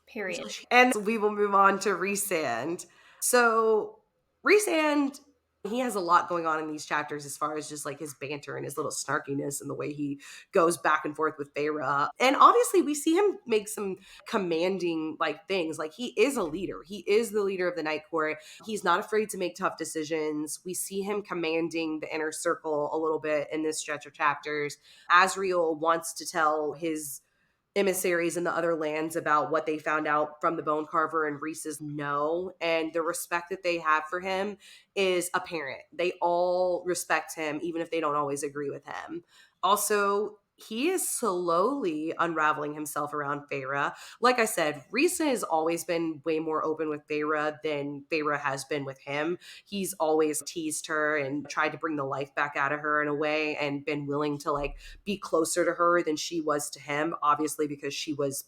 Period. And we will move on to Rhysand. So Rhysand, he has a lot going on in these chapters as far as just like his banter and his little snarkiness and the way he goes back and forth with Feyre. And obviously we see him make some commanding like things. Like he is a leader. He is the leader of the Night Court. He's not afraid to make tough decisions. We see him commanding the inner circle a little bit in this stretch of chapters. Asriel wants to tell his emissaries in the other lands about what they found out from the bone carver, and Rhys says no. And the respect that they have for him is apparent. They all respect him, even if they don't always agree with him. Also, he is slowly unraveling himself around Feyre. Like I said, Rhys has always been way more open with Feyre than Feyre has been with him. He's always teased her and tried to bring the life back out of her in a way and been willing to like be closer to her than she was to him, obviously because she was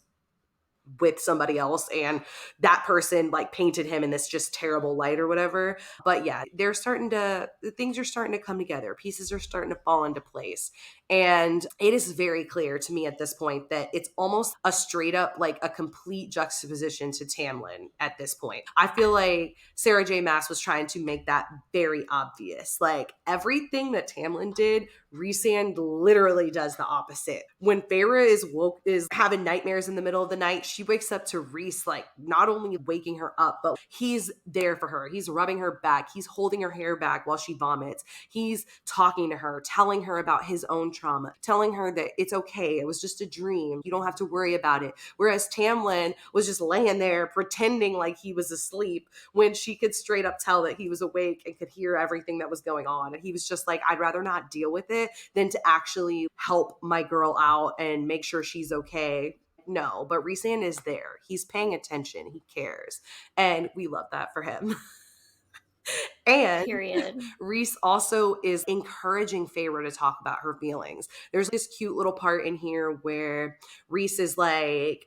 with somebody else and that person like painted him in this just terrible light or whatever. But yeah, things are starting to come together. Pieces are starting to fall into place. And it is very clear to me at this point that it's almost a straight up like a complete juxtaposition to Tamlin at this point. I feel like Sarah J. Maas was trying to make that very obvious. Like everything that Tamlin did, Rhysand literally does the opposite. When Feyre is having nightmares in the middle of the night, she wakes up to Rhys like not only waking her up, but he's there for her. He's rubbing her back. He's holding her hair back while she vomits. He's talking to her, telling her about his own trauma, telling her that it's okay. It was just a dream. You don't have to worry about it. Whereas Tamlin was just laying there pretending like he was asleep when she could straight up tell that he was awake and could hear everything that was going on. And he was just like, I'd rather not deal with it than to actually help my girl out and make sure she's okay. No, but Rhysand is there. He's paying attention. He cares. And we love that for him. And Period. Rhys also is encouraging Feyre to talk about her feelings. There's this cute little part in here where Rhys is like,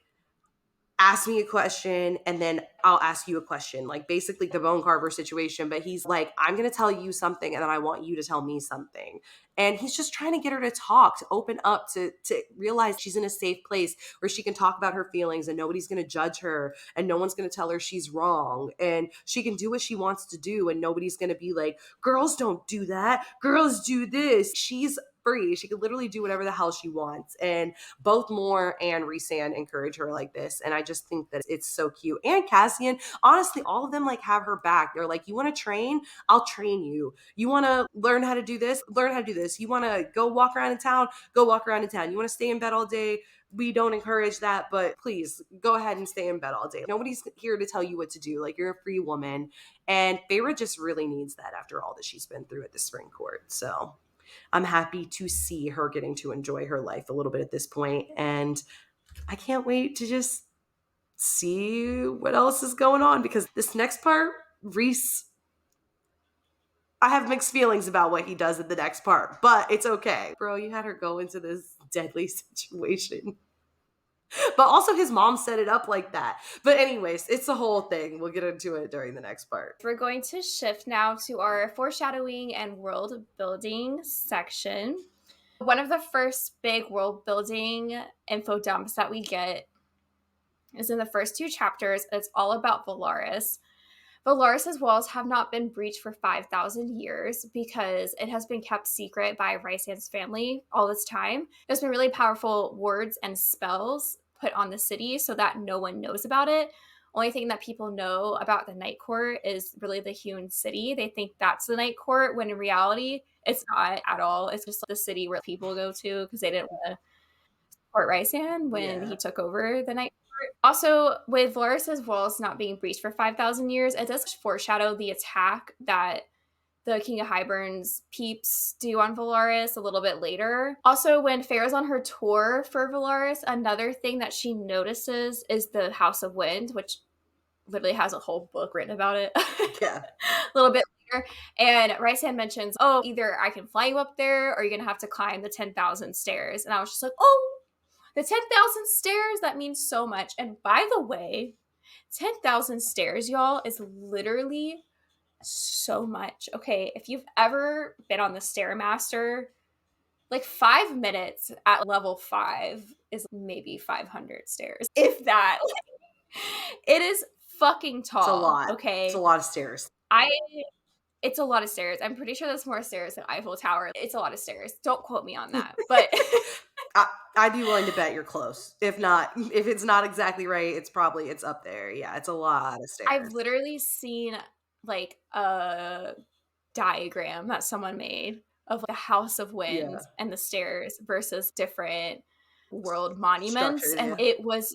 ask me a question and then I'll ask you a question. Like basically the bone carver situation, but he's like, I'm going to tell you something and then I want you to tell me something. And he's just trying to get her to talk, to open up, to realize she's in a safe place where she can talk about her feelings and nobody's going to judge her and no one's going to tell her she's wrong. And she can do what she wants to do and nobody's going to be like, girls don't do that. Girls do this. She's free. She could literally do whatever the hell she wants. And both Moore and Rhysand encourage her like this. And I just think that it's so cute. And Cassian, honestly, all of them like have her back. They're like, you want to train? I'll train you. You want to learn how to do this? Learn how to do this. You want to go walk around in town? Go walk around in town. You want to stay in bed all day? We don't encourage that, but please go ahead and stay in bed all day. Nobody's here to tell you what to do. Like you're a free woman. And Feyre just really needs that after all that she's been through at the Spring Court. So I'm happy to see her getting to enjoy her life a little bit at this point. And I can't wait to just see what else is going on because this next part, Rhys, I have mixed feelings about what he does in the next part, but it's okay. Bro, you had her go into this deadly situation. But also his mom set it up like that. But anyways, it's a whole thing. We'll get into it during the next part. We're going to shift now to our foreshadowing and world building section. One of the first big world building info dumps that we get is in the first 2 chapters. It's all about Valaris. Valaris's walls have not been breached for 5,000 years because it has been kept secret by Rysand's family all this time. There's been really powerful words and spells put on the city so that no one knows about it. Only thing that people know about the Night Court is really the hewn city. They think that's the Night Court, when in reality, it's not at all. It's just the city where people go to because they didn't want to support Rysand when he took over the Night Court. Also, with Valaris's walls not being breached for 5,000 years, it does foreshadow the attack that the King of Hybern's peeps do on Valaris a little bit later. Also, when Feyre's on her tour for Valaris, another thing that she notices is the House of Wind, which literally has a whole book written about it. Yeah. A little bit later. And Rysand mentions, oh, either I can fly you up there or you're going to have to climb the 10,000 stairs. And I was just like, oh, the 10,000 stairs, that means so much. And by the way, 10,000 stairs, y'all, is literally so much. Okay, if you've ever been on the Stairmaster, like 5 minutes at level 5 is maybe 500 stairs, if that. It is fucking tall. It's a lot. Okay, It's a lot of stairs. It's a lot of stairs. I'm pretty sure that's more stairs than Eiffel Tower. It's a lot of stairs. Don't quote me on that, but I'd be willing to bet you're close. If it's not exactly right, it's up there. Yeah, it's a lot of stairs. I've literally seen like a diagram that someone made of the House of Wind and the stairs versus different world monuments. And it was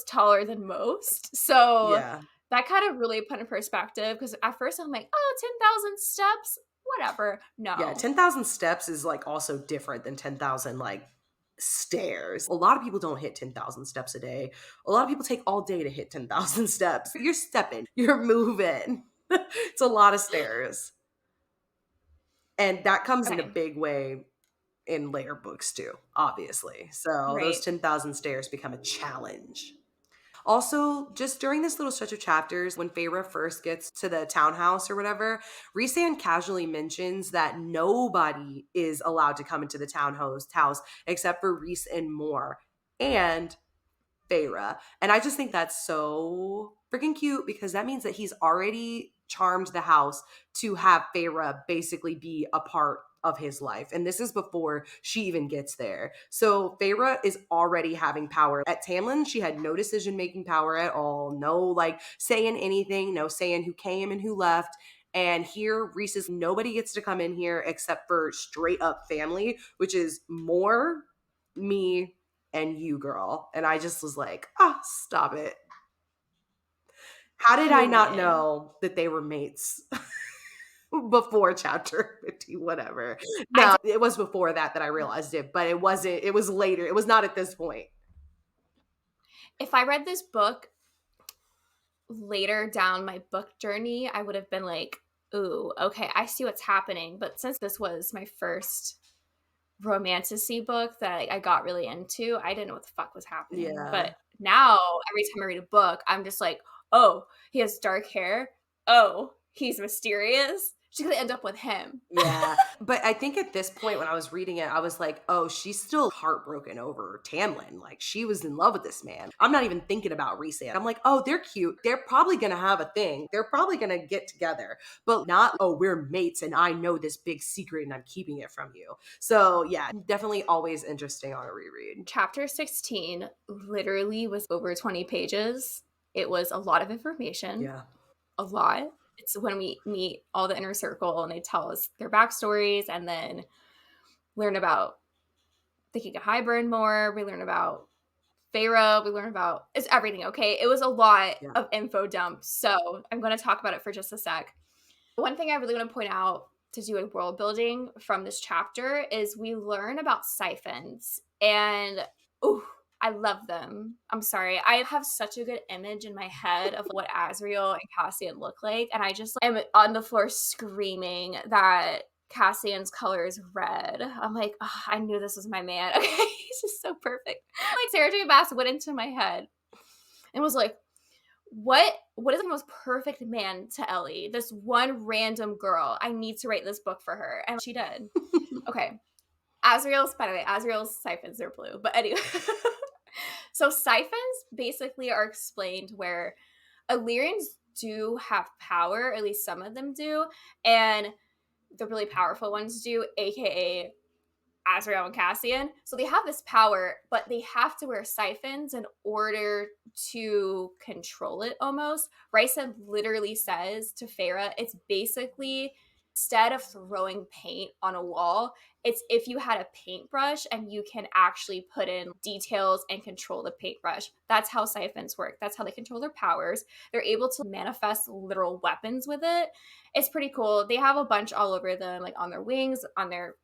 taller than most. So that kind of really put in perspective, because at first I'm like, oh, 10,000 steps, whatever. No. Yeah, 10,000 steps is like also different than 10,000 like stairs. A lot of people don't hit 10,000 steps a day. A lot of people take all day to hit 10,000 steps. You're stepping, you're moving. It's a lot of stairs. And that comes in a big way in later books too, obviously. So those 10,000 stairs become a challenge. Also, just during this little stretch of chapters, when Feyre first gets to the townhouse or whatever, Rhysand casually mentions that nobody is allowed to come into the townhouse except for Rhys and Moore and Feyre. And I just think that's so freaking cute, because that means that he's already charmed the house to have Feyre basically be a part of his life. And this is before she even gets there. So Feyre is already having power. At Tamlin, she had no decision-making power at all. No like saying anything, no saying who came and who left. And here, Rhys says nobody gets to come in here except for straight up family, which is Moore, me, and you, girl. And I just was like, stop it. How did I not know that they were mates before chapter 50, whatever? No, it was before that I realized it, but it was later. It was not at this point. If I read this book later down my book journey, I would have been like, ooh, okay, I see what's happening. But since this was my first romantasy book that I got really into, I didn't know what the fuck was happening. Yeah. But now, every time I read a book, I'm just like, oh, he has dark hair. Oh, he's mysterious. She's going to end up with him. Yeah. But I think at this point when I was reading it, I was like, oh, she's still heartbroken over Tamlin. Like, she was in love with this man. I'm not even thinking about Rhysand. I'm like, oh, they're cute. They're probably going to have a thing. They're probably going to get together. But not, oh, we're mates and I know this big secret and I'm keeping it from you. So yeah, definitely always interesting on a reread. Chapter 16 literally was over 20 pages. It was a lot of information. Yeah. A lot. It's when we meet all the inner circle and they tell us their backstories, and then learn about the King of Hybern more. We learn about Feyre. We learn about it's everything, okay? It was a lot of info dump. So I'm going to talk about it for just a sec. One thing I really want to point out to do with world building from this chapter is we learn about siphons. And I love them. I'm sorry. I have such a good image in my head of what Asriel and Cassian look like. And I just am on the floor screaming that Cassian's color is red. I'm like, oh, I knew this was my man. Okay, he's just so perfect. Like Sarah J. Maas went into my head and was like, what is the most perfect man to Ellie? This one random girl. I need to write this book for her. And she did. Okay. Azriel's, by the way, Azriel's siphons are blue. But anyway. So siphons basically are explained where Illyrians do have power, at least some of them do, and the really powerful ones do, aka Azrael and Cassian. So they have this power, but they have to wear siphons in order to control it almost. Rysand literally says to Feyre, it's basically, instead of throwing paint on a wall, it's if you had a paintbrush and you can actually put in details and control the paintbrush. That's how siphons work. That's how they control their powers. They're able to manifest literal weapons with it. It's pretty cool. They have a bunch all over them, like on their wings, on their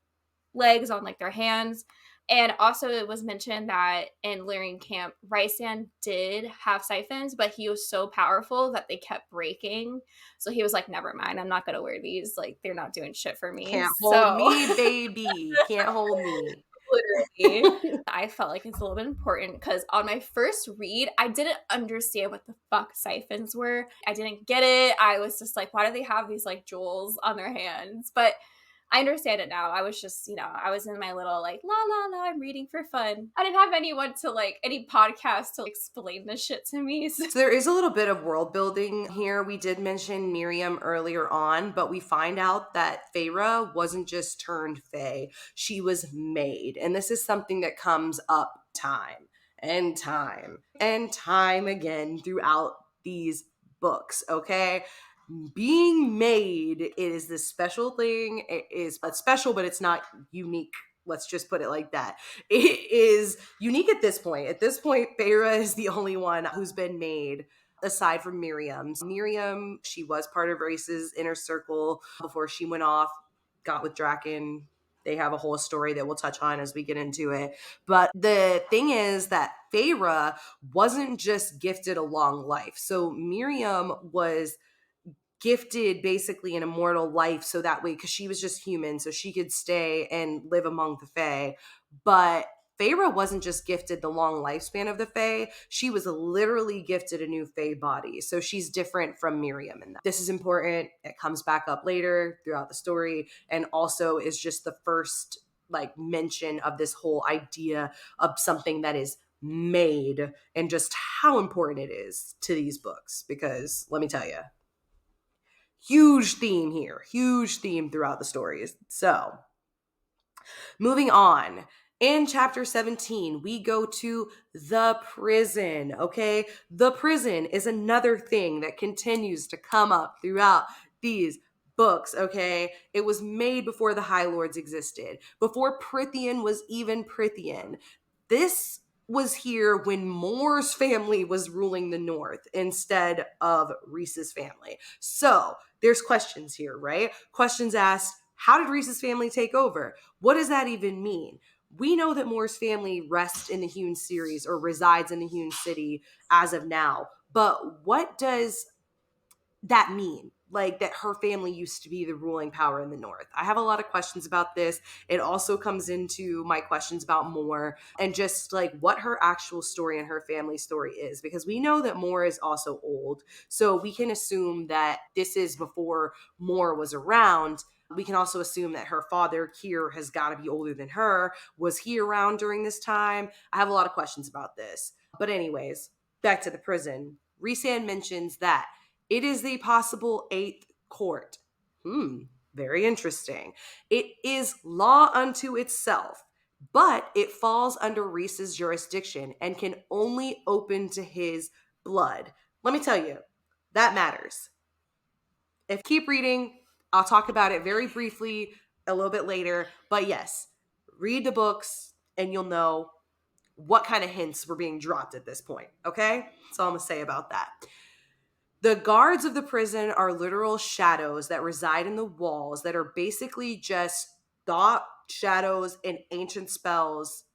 legs, on like their hands. And also it was mentioned that in Lyrian camp, Rysand did have siphons, but he was so powerful that they kept breaking. So he was like, never mind, I'm not gonna wear these. Like they're not doing shit for me. Can't hold So me, baby. Can't hold me. literally, I felt like it's a little bit important because on my first read, I didn't understand what the fuck siphons were. I didn't get it. I was just like, why do they have these like jewels on their hands? But I understand it now. I was just, I was in my little like, la la la, I'm reading for fun. I didn't have anyone to like, any podcast to explain this shit to me. So there is a little bit of world building here. We did mention Miriam earlier on, but we find out that Feyre wasn't just turned Fae, she was made. And this is something that comes up time and time and time again throughout these books, okay? Being made is this special thing. It's special, but it's not unique. Let's just put it like that. It is unique at this point. At this point, Feyre is the only one who's been made aside from Miriam. Miriam, she was part of Race's inner circle before she went off, got with Draken. They have a whole story that we'll touch on as we get into it. But the thing is that Feyre wasn't just gifted a long life. So Miriam was gifted basically an immortal life so that way, because she was just human, so she could stay and live among the Fae. But Feyre wasn't just gifted the long lifespan of the Fae, she was literally gifted a new Fae body. So she's different from Miriam in that. This is important. It comes back up later throughout the story, and also is just the first like mention of this whole idea of something that is made and just how important it is to these books. Because let me tell you, huge theme here, huge theme throughout the stories. So, moving on. In chapter 17, we go to the prison, okay? The prison is another thing that continues to come up throughout these books, okay? It was made before the High Lords existed, before Prythian was even Prythian. This was here when Mor's family was ruling the North instead of Rhys's family. So there's questions here, right? Questions asked, how did Rhys's family take over? What does that even mean? We know that Mor's family rests in the Hewn series or resides in the Hewn city as of now, but what does that mean? Like that her family used to be the ruling power in the North. I have a lot of questions about this. It also comes into my questions about Mor and just like what her actual story and her family story is, because we know that Mor is also old. So we can assume that this is before Mor was around. We can also assume that her father, Kier, has got to be older than her. Was he around during this time? I have a lot of questions about this. But anyways, back to the prison. Rhysand mentions that it is the possible eighth court. Very interesting. It is law unto itself, but it falls under Rhys's jurisdiction and can only open to his blood. Let me tell you, that matters. If keep reading, I'll talk about it very briefly a little bit later. But yes, read the books and you'll know what kind of hints were being dropped at this point. Okay? That's all I'm going to say about that. The guards of the prison are literal shadows that reside in the walls that are basically just thought shadows and ancient spells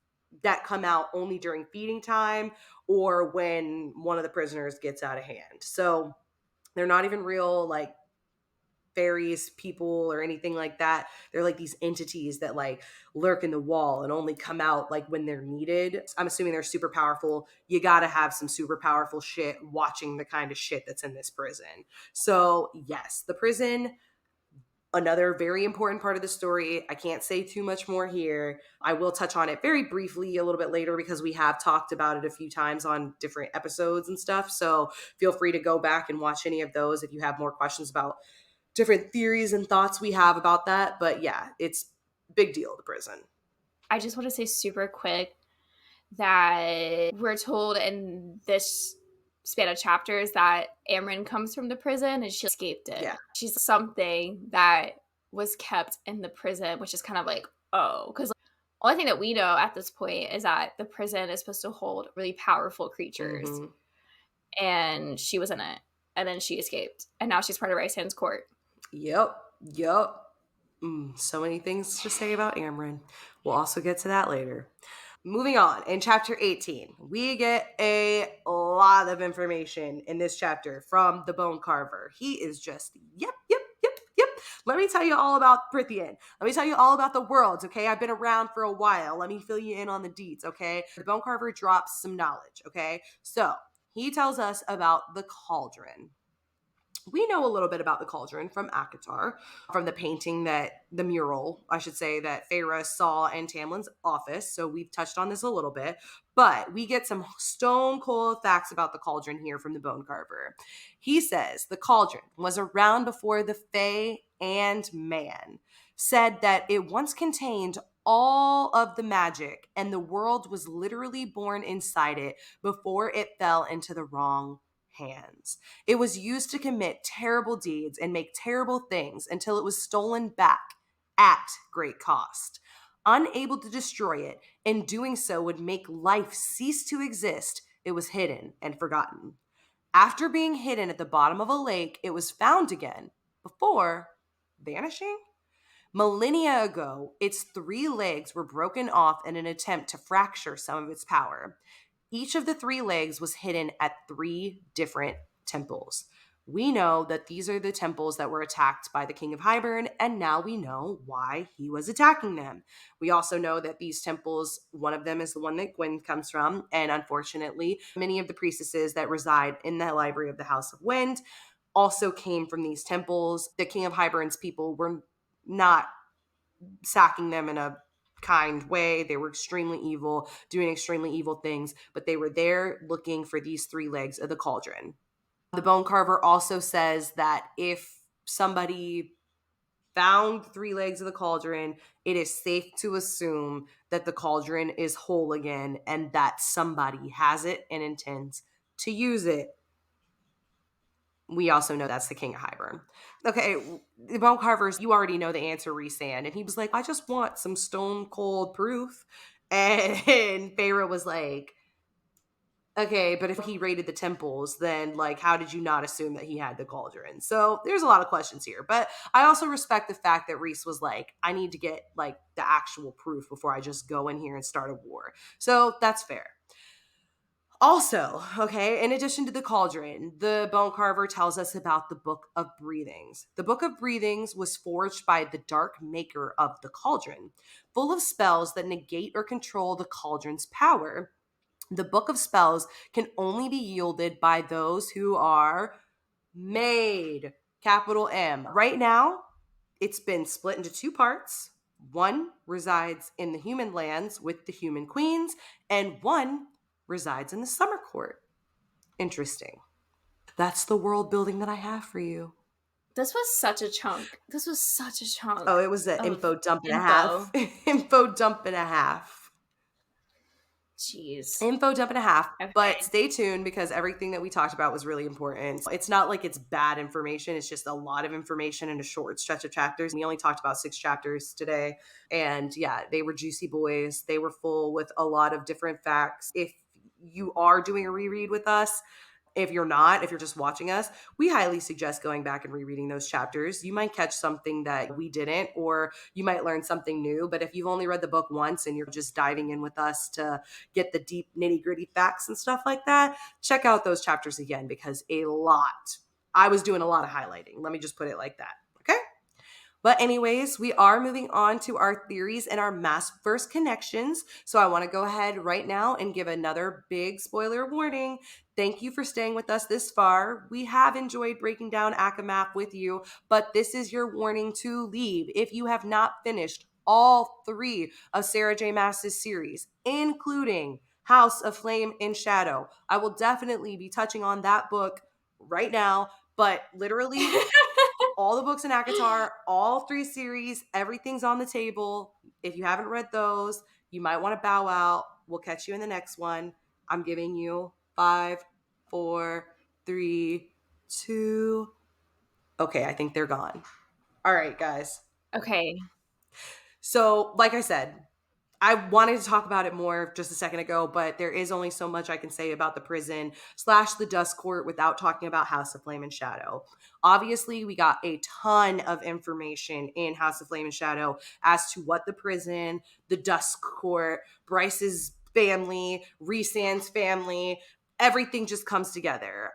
that come out only during feeding time or when one of the prisoners gets out of hand. So they're not even real like fairies, people, or anything like that. They're like these entities that like lurk in the wall and only come out like when they're needed. I'm assuming they're super powerful. You got to have some super powerful shit watching the kind of shit that's in this prison. So yes, the prison, another very important part of the story. I can't say too much more here. I will touch on it very briefly a little bit later because we have talked about it a few times on different episodes and stuff. So feel free to go back and watch any of those if you have more questions about different theories and thoughts we have about that. But yeah, it's big deal, the prison. I just want to say super quick that we're told in this span of chapters that Amryn comes from the prison and she escaped it. Yeah. She's something that was kept in the prison, which is kind of like, oh, because only thing that we know at this point is that the prison is supposed to hold really powerful creatures, and she was in it, and then she escaped, and now she's part of Rice Hand's court. Yep. So many things to say about Amryn. We'll also get to that later. Moving on, in chapter 18, we get a lot of information in this chapter from the Bone Carver. He is just, yep. Let me tell you all about Prithian. Let me tell you all about the worlds, okay? I've been around for a while. Let me fill you in on the deets, okay? The Bone Carver drops some knowledge, okay? So he tells us about the cauldron. We know a little bit about the cauldron from Akatar, from the painting the mural, I should say, that Feyre saw in Tamlin's office. So we've touched on this a little bit, but we get some stone cold facts about the cauldron here from the Bone Carver. He says the cauldron was around before the Fae and man, said that it once contained all of the magic and the world was literally born inside it before it fell into the wrong hands. It was used to commit terrible deeds and make terrible things until it was stolen back at great cost. Unable to destroy it, and doing so would make life cease to exist, it was hidden and forgotten. After being hidden at the bottom of a lake, it was found again before vanishing. Millennia ago, its 3 legs were broken off in an attempt to fracture some of its power. Each of the 3 legs was hidden at 3 different temples. We know that these are the temples that were attacked by the King of Hybern, and now we know why he was attacking them. We also know that these temples, one of them is the one that Gwyn comes from, and unfortunately, many of the priestesses that reside in the library of the House of Wind also came from these temples. The King of Hybern's people were not sacking them in a kind way. They were extremely evil, doing extremely evil things, but they were there looking for these 3 legs of the cauldron. The Bone Carver also says that if somebody found 3 legs of the cauldron, it is safe to assume that the cauldron is whole again and that somebody has it and intends to use it. We also know that's the King of Hybern. Okay, the Bone Carvers, you already know the answer, Rhysand. And he was like, I just want some stone cold proof. And Feyre was like, okay, but if he raided the temples, then like, how did you not assume that he had the cauldron? So there's a lot of questions here. But I also respect the fact that Rhys was like, I need to get like the actual proof before I just go in here and start a war. So that's fair. Also, okay, in addition to the cauldron, the Bone Carver tells us about the Book of Breathings. The Book of Breathings was forged by the dark maker of the cauldron, full of spells that negate or control the cauldron's power. The Book of Spells can only be yielded by those who are made, capital M. Right now, it's been split into 2 parts. One resides in the human lands with the human queens, and one resides in the summer court. Interesting. That's the world building that I have for you. This was such a chunk. Oh, it was an info dump and a half. Jeez. Info dump and a half. Okay. But stay tuned because everything that we talked about was really important. It's not like it's bad information. It's just a lot of information in a short stretch of chapters. We only talked about 6 chapters today. And yeah, they were juicy boys. They were full with a lot of different facts. If you are doing a reread with us, if you're not, if you're just watching us, we highly suggest going back and rereading those chapters. You might catch something that we didn't, or you might learn something new. But if you've only read the book once and you're just diving in with us to get the deep nitty gritty facts and stuff like that, check out those chapters again because I was doing a lot of highlighting. Let me just put it like that. But anyways, we are moving on to our theories and our mass verse connections. So I want to go ahead right now and give another big spoiler warning. Thank you for staying with us this far. We have enjoyed breaking down Akamap with you, but this is your warning to leave if you have not finished all three of Sarah J. Maas's series, including House of Flame and Shadow. I will definitely be touching on that book right now, but literally all the books in ACOTAR, all three series, everything's on the table. If you haven't read those, you might want to bow out. We'll catch you in the next one. I'm giving you 5, 4, 3, 2. Okay, I think they're gone. All right, guys. Okay. So, like I said, I wanted to talk about it more just a second ago, but there is only so much I can say about the prison / the Dust Court without talking about House of Flame and Shadow. Obviously, we got a ton of information in House of Flame and Shadow as to what the prison, the Dust Court, Bryce's family, Rhysand's family, everything just comes together.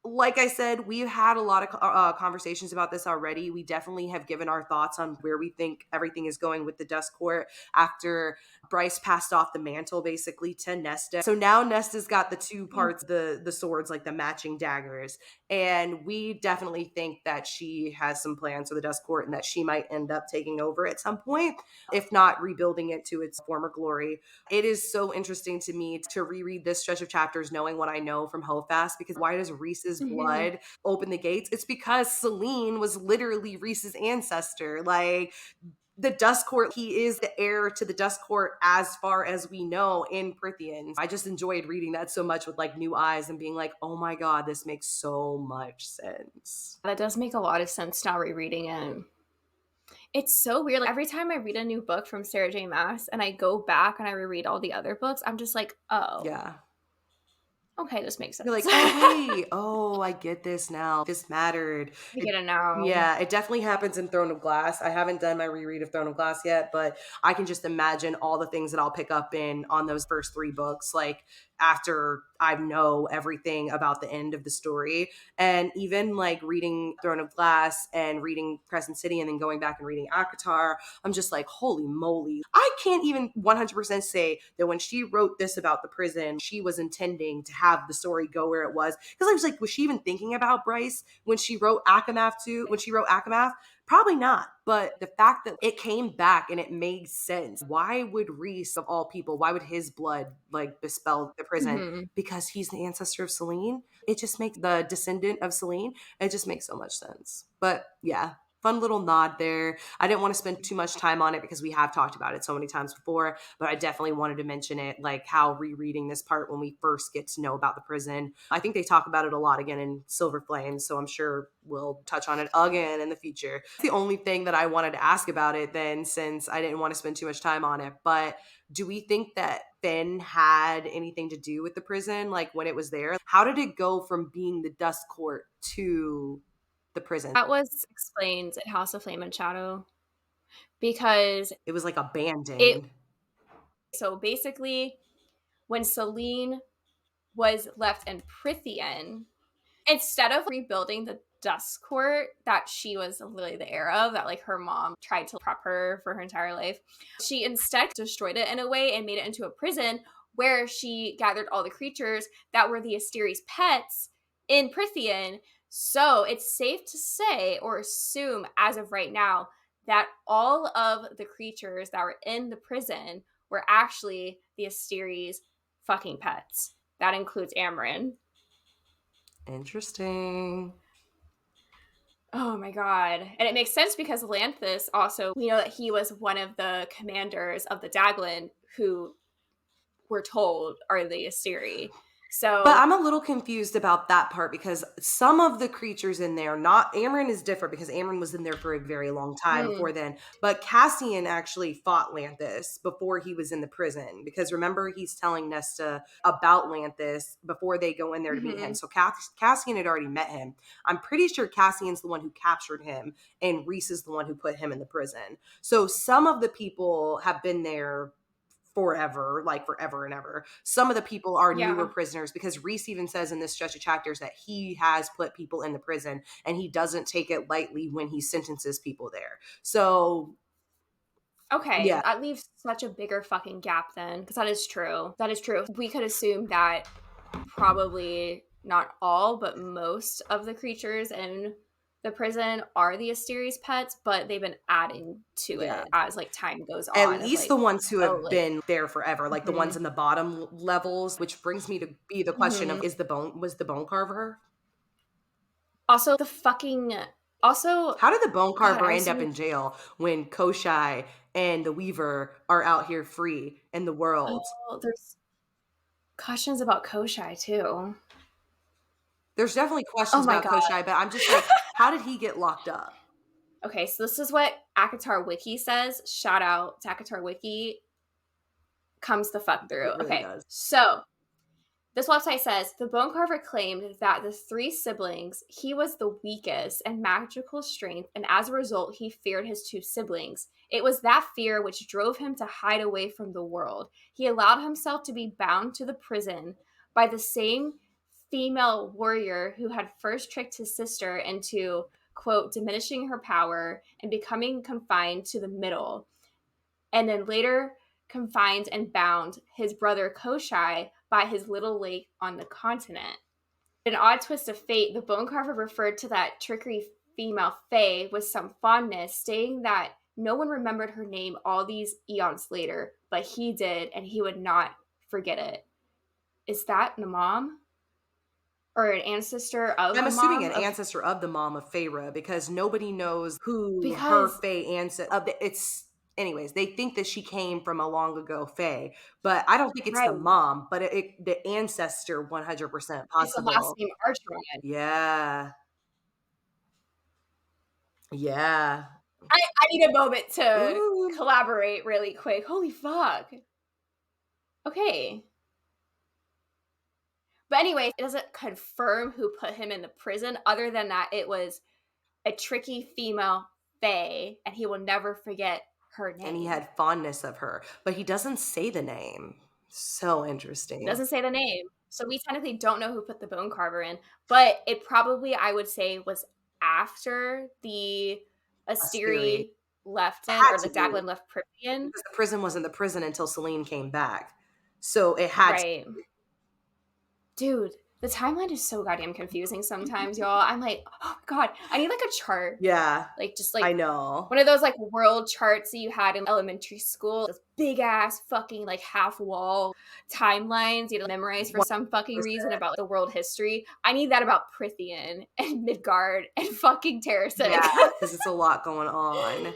Like I said, we've had a lot of conversations about this already. We definitely have given our thoughts on where we think everything is going with the Dust Court after Bryce passed off the mantle basically to Nesta. So now Nesta's got the two parts, the swords, like the matching daggers. And we definitely think that she has some plans for the Dust Court and that she might end up taking over at some point, if not rebuilding it to its former glory. It is so interesting to me to reread this stretch of chapters knowing what I know from Hofast, because why does Rhys's Mhm. blood open the gates? It's because Selene was literally Rhys's ancestor. Like, the Dust Court, he is the heir to the Dust Court as far as we know in Prithian. I just enjoyed reading that so much with like new eyes and being like, oh my God, this makes so much sense. That does make a lot of sense now rereading it. It's so weird. Like, every time I read a new book from Sarah J. Maas and I go back and I reread all the other books, I'm just like, oh, Yeah. okay, this makes You're sense. like, oh, wait. Oh, I get this now. This mattered. I get it now. Yeah, it definitely happens in Throne of Glass. I haven't done my reread of Throne of Glass yet, but I can just imagine all the things that I'll pick up in on those first three books, like after I know everything about the end of the story. And even like reading Throne of Glass and reading Crescent City and then going back and reading ACOTAR, I'm just like, holy moly. I can't even 100% say that when she wrote this about the prison, she was intending to have the story go where it was. Because I was like, was she even thinking about Bryce when she wrote Akamath too? When she wrote Akamath? Probably not. But the fact that it came back and it made sense. Why would Rhys, of all people, why would his blood like bespell the prison? Mhm. Because he's the ancestor of Selene. It just makes the descendant of Selene. It just makes so much sense. But yeah, fun little nod there. I didn't want to spend too much time on it because we have talked about it so many times before, but I definitely wanted to mention it, like how rereading this part when we first get to know about the prison. I think they talk about it a lot again in Silver Flames, so I'm sure we'll touch on it again in the future. The only thing that I wanted to ask about it then, since I didn't want to spend too much time on it, but do we think that Finn had anything to do with the prison, like when it was there? How did it go from being the Dust Court to the prison? That was explained in House of Flame and Shadow because It was like it abandoned. so basically when Selene was left in Prithian, instead of rebuilding the Dust Court that she was literally the heir of, that like her mom tried to prep her for her entire life, she instead destroyed it in a way and made it into a prison where she gathered all the creatures that were the Asteri's pets in Prithian. So it's safe to say or assume as of right now that all of the creatures that were in the prison were actually the Asteri's fucking pets. That includes Amarin. Interesting. Oh my god. And it makes sense because Lanthus also, we know that he was one of the commanders of the Daglin who we're told are the Asteri. But So, I'm a little confused about that part because some of the creatures in there, not Amryn is different because Amryn was in there for a very long time hmm, before then. But Cassian actually fought Lanthus before he was in the prison because remember he's telling Nesta about Lanthus before they go in there to meet him. hmm, So Cassian had already met him. I'm pretty sure Cassian's the one who captured him and Rhys is the one who put him in the prison. So some of the people have been there forever, like forever and ever. Some of the people are newer Yeah. prisoners, because Reese even says in this stretch of chapters that he has put people in the prison and he doesn't take it lightly when he sentences people there. So Okay, yeah, that leaves such a bigger fucking gap then, because that is true. That is true. We could assume that probably not all, but most of the creatures in the prison are the Asteri's pets, but they've been adding to yeah. it as like time goes At on. Of least like, the ones who oh, have like, been there forever, like the ones mhm, in the bottom levels, which brings me to be the question mhm. of, was the bone carver? Also, the fucking also, How did the bone God, carver I was end up so in jail when Koshai and the Weaver are out here free in the world? oh, there's questions about Koshai too. There's definitely Oh questions my about god. Koshai, but I'm just like, how did he get locked up? Okay, so this is what Akatar Wiki says. Shout out to Akatar Wiki. Comes the fuck through. It really Okay, does. so this website says the bone carver claimed that the three siblings, he was the weakest and magical strength, and as a result, he feared his two siblings. It was that fear which drove him to hide away from the world. He allowed himself to be bound to the prison by the same female warrior who had first tricked his sister into, quote, diminishing her power and becoming confined to the middle, and then later confined and bound his brother Koshai by his little lake on the continent. In an odd twist of fate, the bone carver referred to that trickery female Fae with some fondness, stating that no one remembered her name all these eons later, but he did, and he would not forget it. Is that the mom? Or an ancestor of I'm the assuming mom an of ancestor of the mom of Feyre, because nobody knows who her because Fey ancestor of it's anyways, they think that she came from a long ago Fey, but I don't think it's right, the mom, but the ancestor 100% it's the last possible. name Archon. Yeah. Yeah. I need a moment to Ooh. collaborate really quick. Holy fuck. Okay. But anyway, it doesn't confirm who put him in the prison, other than that it was a tricky female Fae, and he will never forget her And he name. had fondness of her, but he doesn't say the name. So It interesting. doesn't say the name. So we technically don't know who put the bone carver in, but it probably, I would say, was after the Asteri Asteri left in, had or to the be, Daglan left Prythian. because the prison wasn't the prison until Celine came back. So it had to. Right. Dude, the timeline is so goddamn confusing sometimes, y'all. I'm like, oh my god, I need like a chart. Yeah, Like just like I know. one of those like world charts that you had in elementary school. Those big ass fucking like half wall timelines you had to memorize for some fucking 100%. reason about the world history. I need that about Prythian and Midgard and fucking Yeah, Terrasig. because it's a lot going on.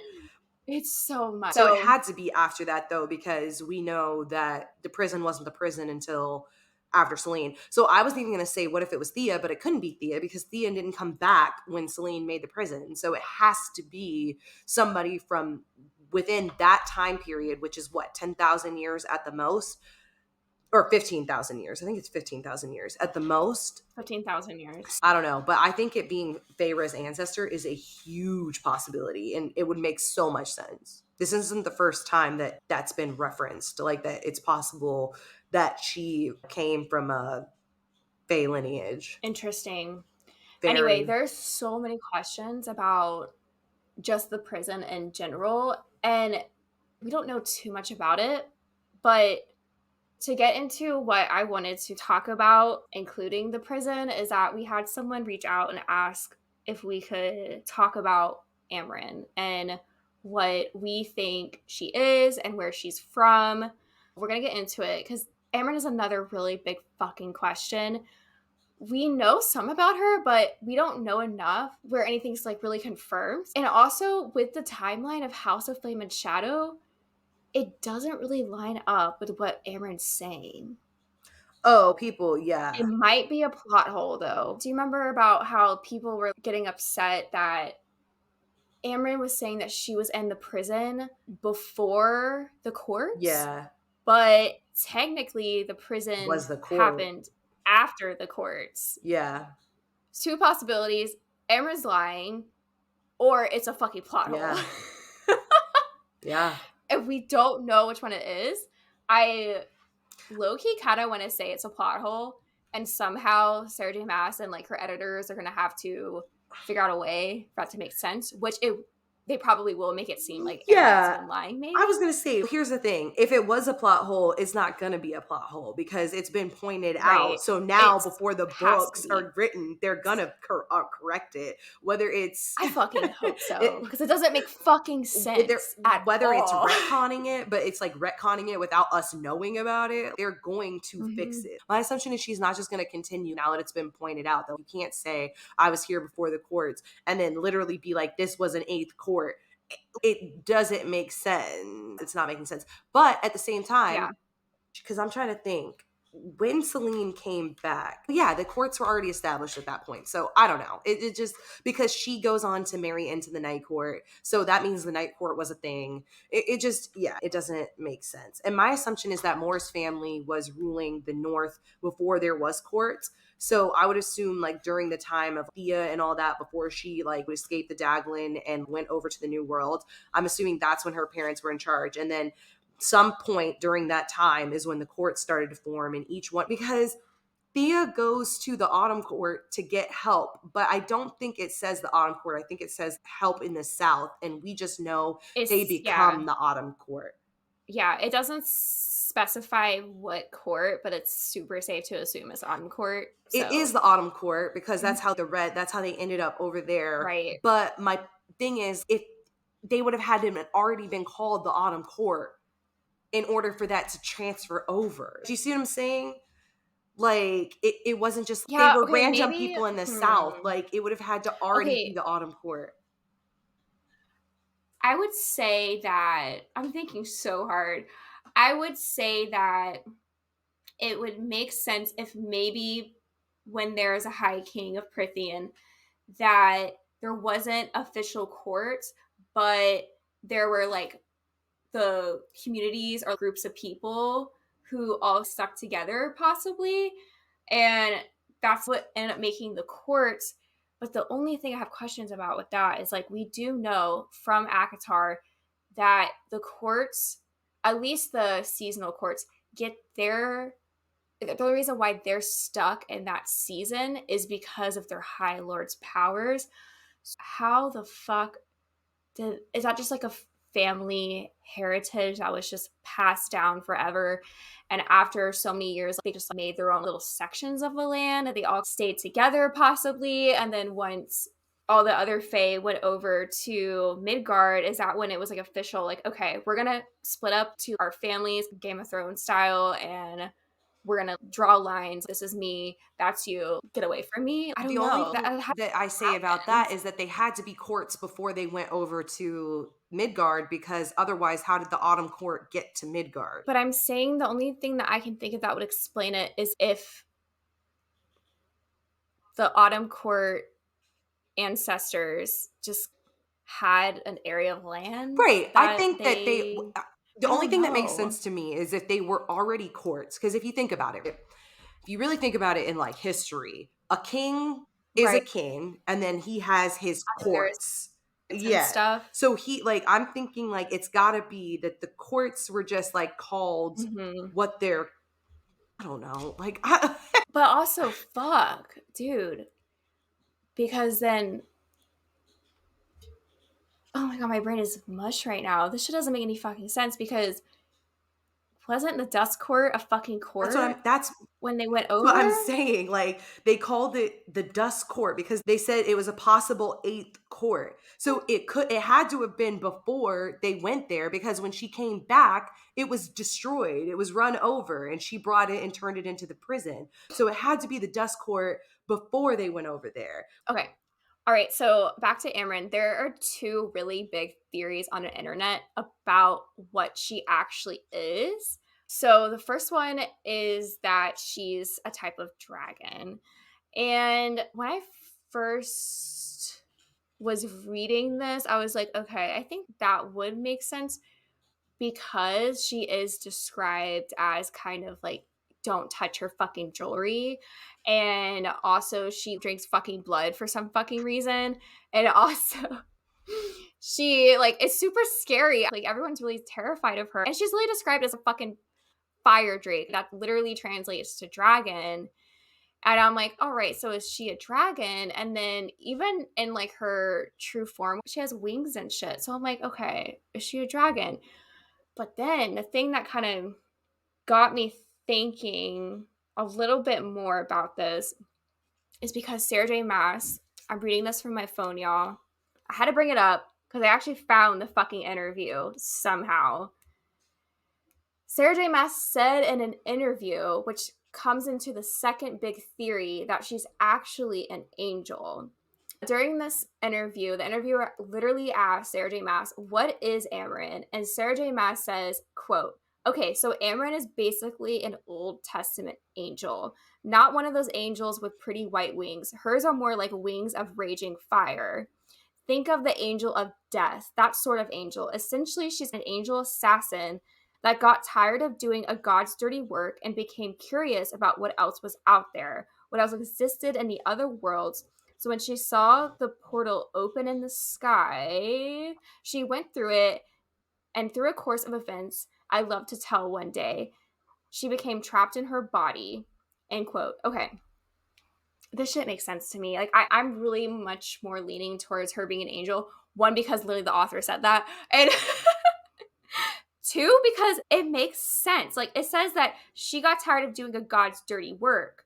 It's so much. So it So had to be after that, though, because we know that the prison wasn't the prison until after Celine. So I was even going to say, what if it was Thea? But it couldn't be Thea, because Thea didn't come back when Celine made the prison. So it has to be somebody from within that time period, which is what, 10,000 years at the most? Or 15,000 years. I think it's 15,000 years at the most. 15,000 years. I don't know, but I think it being Feyre's ancestor is a huge possibility, and it would make so much sense. This isn't the first time that that's been referenced, like that it's possible that she came from a Fey lineage. Interesting. Anyway, Very, there's so many questions about just the prison in general, and we don't know too much about it, but to get into what I wanted to talk about, including the prison, is that we had someone reach out and ask if we could talk about Amryn and what we think she is and where she's from. We're going to get into it because Amryn is another really big fucking question. We know some about her, but we don't know enough where anything's like really confirmed. And also with the timeline of House of Flame and Shadow, it doesn't really line up with what Amryn's saying. oh, people, It yeah. might be a plot hole, though. Do you remember about how people were getting upset that Amryn was saying that she was in the prison before the courts? Yeah, But technically, the prison was the court. happened after the courts. Yeah, Two possibilities: Amryn's lying, or it's a fucking plot hole. yeah, yeah. And we don't know which one it is. I low-key kind of want to say it's a plot hole, and somehow Sarah J. Maas and like her editors are going to have to figure out a way for that to make sense, which they probably will make it seem like Aaron's Yeah. been lying, I maybe. was gonna say, here's the thing. If it was a plot hole, it's not gonna be a plot hole because it's been pointed out. Right. So now, It's before the has to books be. are written, they're gonna correct it. Whether it's I fucking hope so, it, because it doesn't make fucking they're sense at whether it's all. retconning it, but it's like retconning it without us knowing about it, they're going to fix Mhm. it. My assumption is she's not just going to continue now that it's been pointed out that you can't say I was here before the courts and then literally be like this was an eighth court. It doesn't make sense. It's not making sense. But at the same Yeah. time, because I'm trying to think when Celine came back. Yeah, the courts were already established at that point. So I don't know. It just because she goes on to marry into the night court. So that means the night court was a thing. It just, yeah, it doesn't make sense. And my assumption is that Moore's family was ruling the North before there was courts. So I would assume like during the time of Thea and all that, before she like escaped the Daglin and went over to the New World, I'm assuming that's when her parents were in charge. And then some point during that time is when the courts started to form in each one because Thea goes to the Autumn Court to get help, but I don't think it says the Autumn Court. I think it says help in the South, and we just know they Yeah. become the Autumn Court. Yeah, it doesn't specify what court, but it's super safe to assume it's on court. It So, is the Autumn Court because Mhm. that's how they ended up over there. Right. But my thing is, if they would have had him already been called the Autumn Court in order for that to transfer over. Do you see what I'm saying? Like it wasn't just they Yeah, were okay, random maybe people in the South. Like it would have had to already be okay, the Autumn Court. I would say that I'm thinking so hard. I would say that it would make sense if maybe when there's a High King of Prithian that there wasn't official courts, but there were like the communities or groups of people who all stuck together possibly, and that's what ended up making the courts. But the only thing I have questions about with that is like we do know from Akatar that the courts, at least the seasonal courts, get their the only reason why they're stuck in that season is because of their High Lord's powers. So how the fuck is that just like a family heritage that was just passed down forever? And after so many years, they just made their own little sections of the land and they all stayed together, possibly. And then once all the other Fae went over to Midgard, is that when it was like official, like, okay, we're gonna split up to our families, Game of Thrones style, and we're gonna draw lines. This is me, that's you, get away from me. I The don't only know. thing That that I say about that happens. is that they had to be courts before they went over to Midgard because otherwise, how did the Autumn Court get to Midgard? But I'm saying the only thing that I can think of that would explain it is if the Autumn Court ancestors just had an area of land Right. I that think that they the I only don't thing that makes know. sense to me is if they were already courts. Because if you think about it, if you really think about it in like history, a king is a Right. king and then he has his And then there's courts. kids and Yeah. stuff. So I'm thinking like it's got to be that the courts were just like called Mhm. what they're, I don't know, like, But also fuck, dude, because then oh my god, my brain is mush right now. This shit doesn't make any fucking sense because wasn't the Dust Court a fucking court that's when they went what over? I'm saying. Like they called it the dust court because they said it was a possible eighth court. So it had to have been before they went there because when she came back, it was destroyed. It was run over and she brought it and turned it into the prison. So it had to be the dust court before they went over there. Okay. All right, so back to Amryn. There are two really big theories on the internet about what she actually is. So the first one is that she's a type of dragon. And when I first was reading this, I was like, okay, I think that would make sense because she is described as kind of like don't touch her fucking jewelry, and also she drinks fucking blood for some fucking reason, and also she like is super scary, like everyone's really terrified of her, and she's really described as a fucking fire drake. That literally translates to dragon. And I'm like, all right, so is she a dragon? And then even in like her true form, she has wings and shit. So I'm like, okay, is she a dragon? But then the thing that kind of got me thinking a little bit more about this is because Sarah J. Maas, I'm reading this from my phone, y'all. I had to bring it up because I actually found the fucking interview somehow. Sarah J. Maas said in an interview, which comes into the second big theory, that she's actually an angel. During this interview, the interviewer literally asked Sarah J. Maas, what is Amren? And Sarah J. Maas says, quote, okay, so Amren is basically an Old Testament angel, not one of those angels with pretty white wings. Hers are more like wings of raging fire. Think of the angel of death, that sort of angel. Essentially, she's an angel assassin that got tired of doing a god's dirty work and became curious about what else was out there, what else existed in the other worlds. So when she saw the portal open in the sky, she went through it, and through a course of events I love to tell one day, she became trapped in her body. End quote. Okay. This shit makes sense to me. Like I'm really much more leaning towards her being an angel. One, because literally the author said that. And two, because it makes sense. Like it says that she got tired of doing a god's dirty work.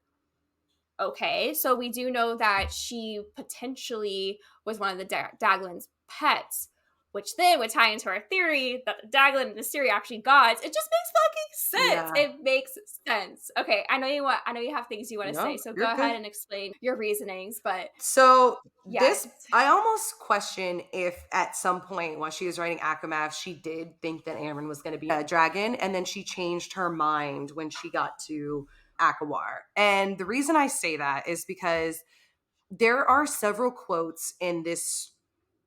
Okay, so we do know that she potentially was one of the Daglin's pets, which then would tie into our theory that the Daglin and the Siri are actually gods. It just makes fucking sense. Yeah. It makes sense. Okay, I know you have things you want to say, No, so you're go ahead good. and explain your reasonings. But So yes. I almost question if at some point while she was writing Akamath, she did think that Amren was going to be a dragon, and then she changed her mind when she got to Akawar. And the reason I say that is because there are several quotes in this,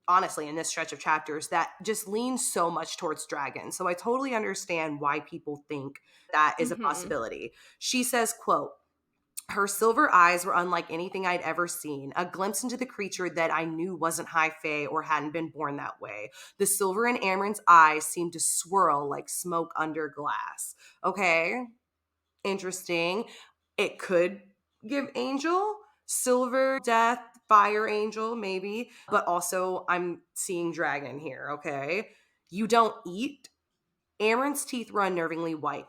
honestly, in this stretch of chapters that just lean so much towards dragons. So I totally understand why people think that is a possibility. She says, quote, her silver eyes were unlike anything I'd ever seen, a glimpse into the creature that I knew wasn't high fae or hadn't been born that way. The silver in Amren's eyes seemed to swirl like smoke under glass. Okay, interesting. It could give angel, silver, death, fire angel, maybe, but also I'm seeing dragon here, okay? You don't eat. Amren's teeth were unnervingly white.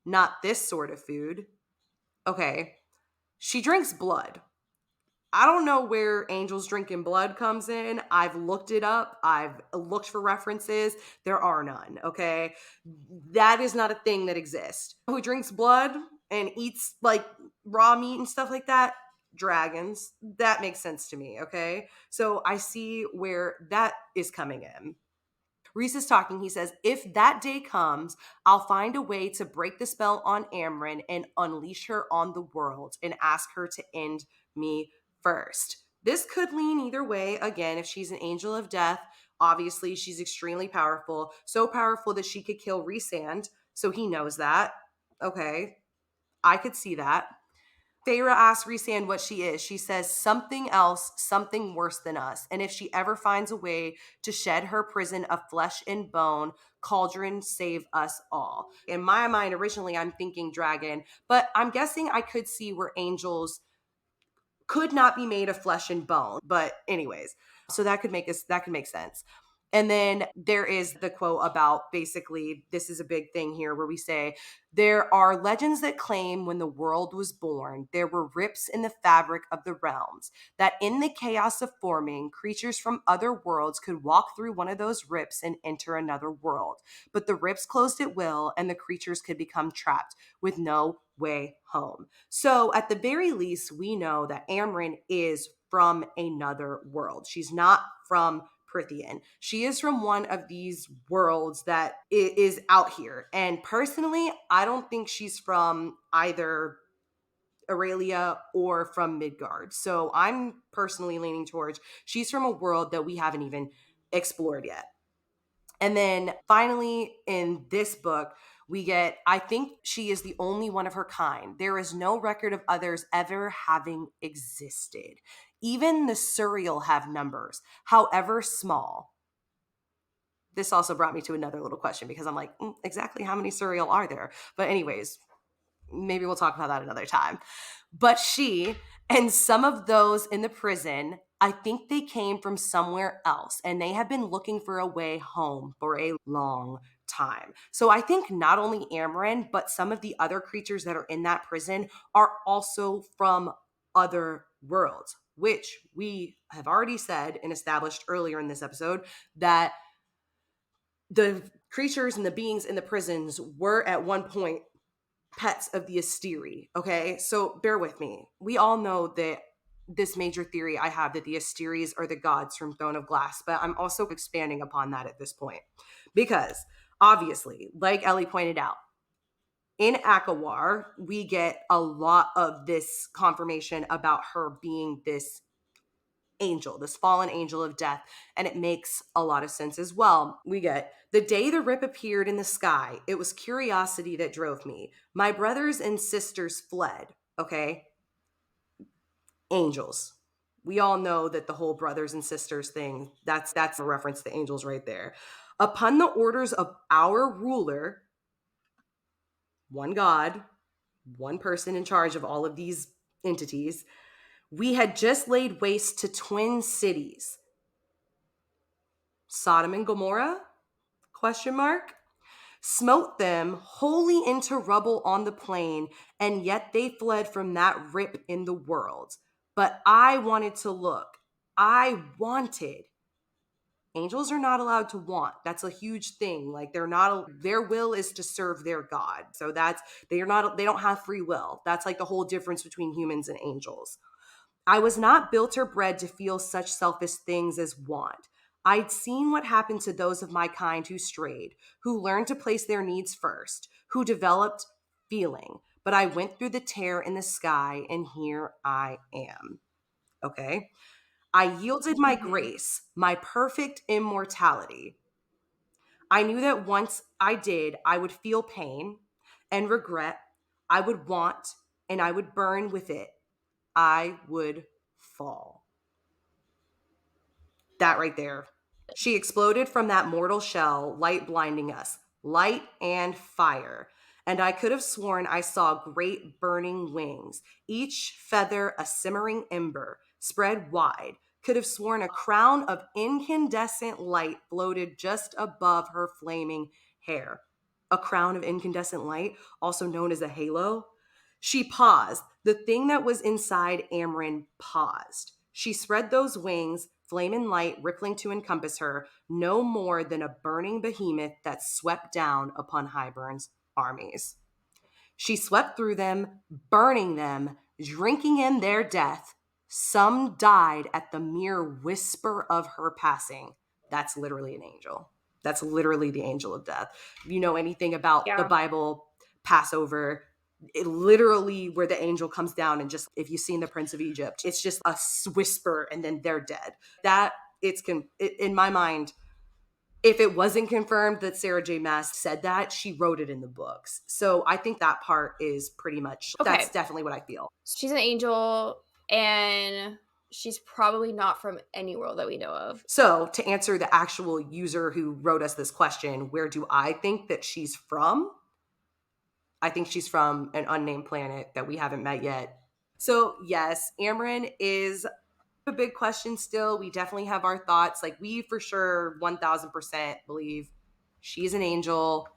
Not this sort of food. Okay. She drinks blood. I don't know where angels drinking blood comes in. I've looked it up. I've looked for references. There are none, okay? That is not a thing that exists. Who drinks blood and eats like raw meat and stuff like that? Dragons. That makes sense to me, okay? So I see where that is coming in. Reese is talking. He says, if that day comes, I'll find a way to break the spell on Amren and unleash her on the world and ask her to end me first. This could lean either way. Again, if she's an angel of death, obviously she's extremely powerful. So powerful that she could kill Rhysand. So he knows that. Okay. I could see that. Feyre asks Rhysand what she is. She says something else, something worse than us. And if she ever finds a way to shed her prison of flesh and bone, Cauldron save us all. In my mind, originally, I'm thinking dragon, but I'm guessing I could see where angels could not be made of flesh and bone. But anyways, so that could make sense. And then there is the quote about basically, this is a big thing here where we say, there are legends that claim when the world was born, there were rips in the fabric of the realms, that in the chaos of forming, creatures from other worlds could walk through one of those rips and enter another world. But the rips closed at will and the creatures could become trapped with no way home. So at the very least, we know that Amren is from another world. She's not from Prithian. She is from one of these worlds that is out here. And personally, I don't think she's from either Aurelia or from Midgard. So I'm personally leaning towards she's from a world that we haven't even explored yet. And then finally, in this book, we get, I think she is the only one of her kind. There is no record of others ever having existed. Even the Surreal have numbers, however small. This also brought me to another little question because I'm like, exactly how many cereal are there? But anyways, maybe we'll talk about that another time. But she and some of those in the prison, I think they came from somewhere else and they have been looking for a way home for a long time. So I think not only Amarin, but some of the other creatures that are in that prison are also from other worlds, which we have already said and established earlier in this episode that the creatures and the beings in the prisons were at one point pets of the Asteri. Okay, so bear with me. We all know that this major theory I have that the Asteris are the gods from Throne of Glass, but I'm also expanding upon that at this point because obviously, like Ellie pointed out, in Akawar, we get a lot of this confirmation about her being this angel, this fallen angel of death, and it makes a lot of sense as well. We get the day the rip appeared in the sky, it was curiosity that drove me. My brothers and sisters fled. Okay, angels. We all know that the whole brothers and sisters thing, that's a reference to angels right there. Upon the orders of our ruler, one God, one person in charge of all of these entities, we had just laid waste to twin cities, Sodom and Gomorrah, question mark, smote them wholly into rubble on the plain, and yet they fled from that rip in the world. But I wanted to look. I wanted. Angels are not allowed to want. That's a huge thing. Like they're not, their will is to serve their God. So that's, they don't have free will. That's like the whole difference between humans and angels. I was not built or bred to feel such selfish things as want. I'd seen what happened to those of my kind who strayed, who learned to place their needs first, who developed feeling. But I went through the tear in the sky, and here I am. Okay? I yielded my Mhm. grace, my perfect immortality. I knew that once I did, I would feel pain and regret. I would want, and I would burn with it. I would fall. That right there. She exploded from that mortal shell, light blinding us, light and fire. And I could have sworn I saw great burning wings, each feather a simmering ember, spread wide. Could have sworn a crown of incandescent light floated just above her flaming hair. A crown of incandescent light, also known as a halo. She paused. The thing that was inside Amryn paused. She spread those wings, flame and light rippling to encompass her, no more than a burning behemoth that swept down upon Hybern's armies. She swept through them, burning them, drinking in their death. Some died at the mere whisper of her passing. That's literally an angel. That's literally the angel of death. If you know anything about the Yeah. Bible, Passover, it literally where the angel comes down and just, if you've seen the Prince of Egypt, it's just a whisper and then they're dead. That in my mind, if it wasn't confirmed that Sarah J. Maas said that, she wrote it in the books. So I think that part is pretty much, that's Okay. definitely what I feel. She's an angel, and she's probably not from any world that we know of. So to answer the actual user who wrote us this question, where do I think that she's from? I think she's from an unnamed planet that we haven't met yet. So yes, Amarin is a big question still. We definitely have our thoughts. Like we for sure 1000% believe she's an angel.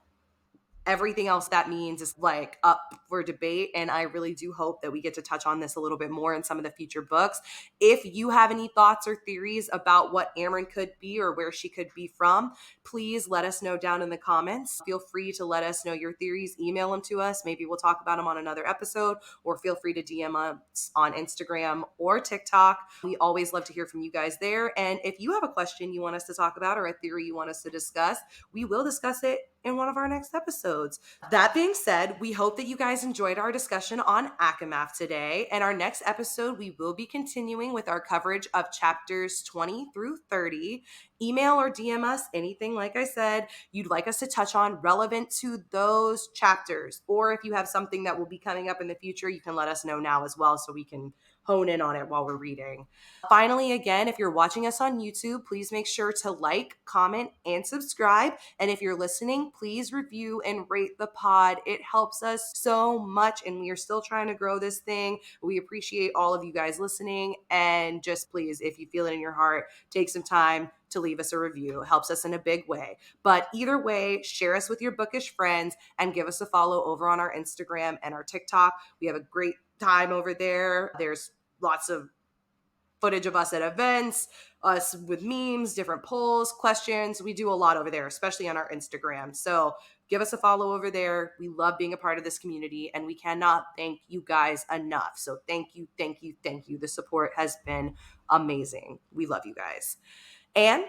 Everything else that means is like up for debate. And I really do hope that we get to touch on this a little bit more in some of the future books. If you have any thoughts or theories about what Amryn could be or where she could be from, please let us know down in the comments. Feel free to let us know your theories, email them to us. Maybe we'll talk about them on another episode, or feel free to DM us on Instagram or TikTok. We always love to hear from you guys there. And if you have a question you want us to talk about or a theory you want us to discuss, we will discuss it in one of our next episodes. That being said, we hope that you guys enjoyed our discussion on Akamath today. And our next episode, we will be continuing with our coverage of chapters 20 through 30. Email or DM us anything, like I said, you'd like us to touch on relevant to those chapters. Or if you have something that will be coming up in the future, you can let us know now as well so we can hone in on it while we're reading. Finally, again, if you're watching us on YouTube, please make sure to like, comment, and subscribe. And if you're listening, please review and rate the pod. It helps us so much, and we are still trying to grow this thing. We appreciate all of you guys listening. And just please, if you feel it in your heart, take some time to leave us a review. It helps us in a big way. But either way, share us with your bookish friends and give us a follow over on our Instagram and our TikTok. We have a great time over there. There's lots of footage of us at events, us with memes, different polls, questions. We do a lot over there, especially on our Instagram. So give us a follow over there. We love being a part of this community, and we cannot thank you guys enough. So thank you, thank you, thank you. The support has been amazing. We love you guys. And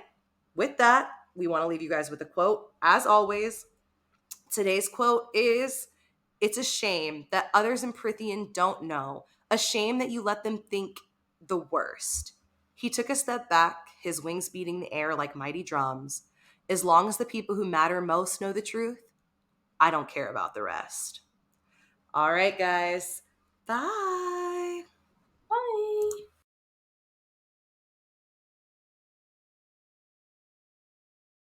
with that, we want to leave you guys with a quote. As always, today's quote is, "It's a shame that others in Prithian don't know, a shame that you let them think the worst." He took a step back, his wings beating the air like mighty drums. As long as the people who matter most know the truth, I don't care about the rest. All right, guys. Bye.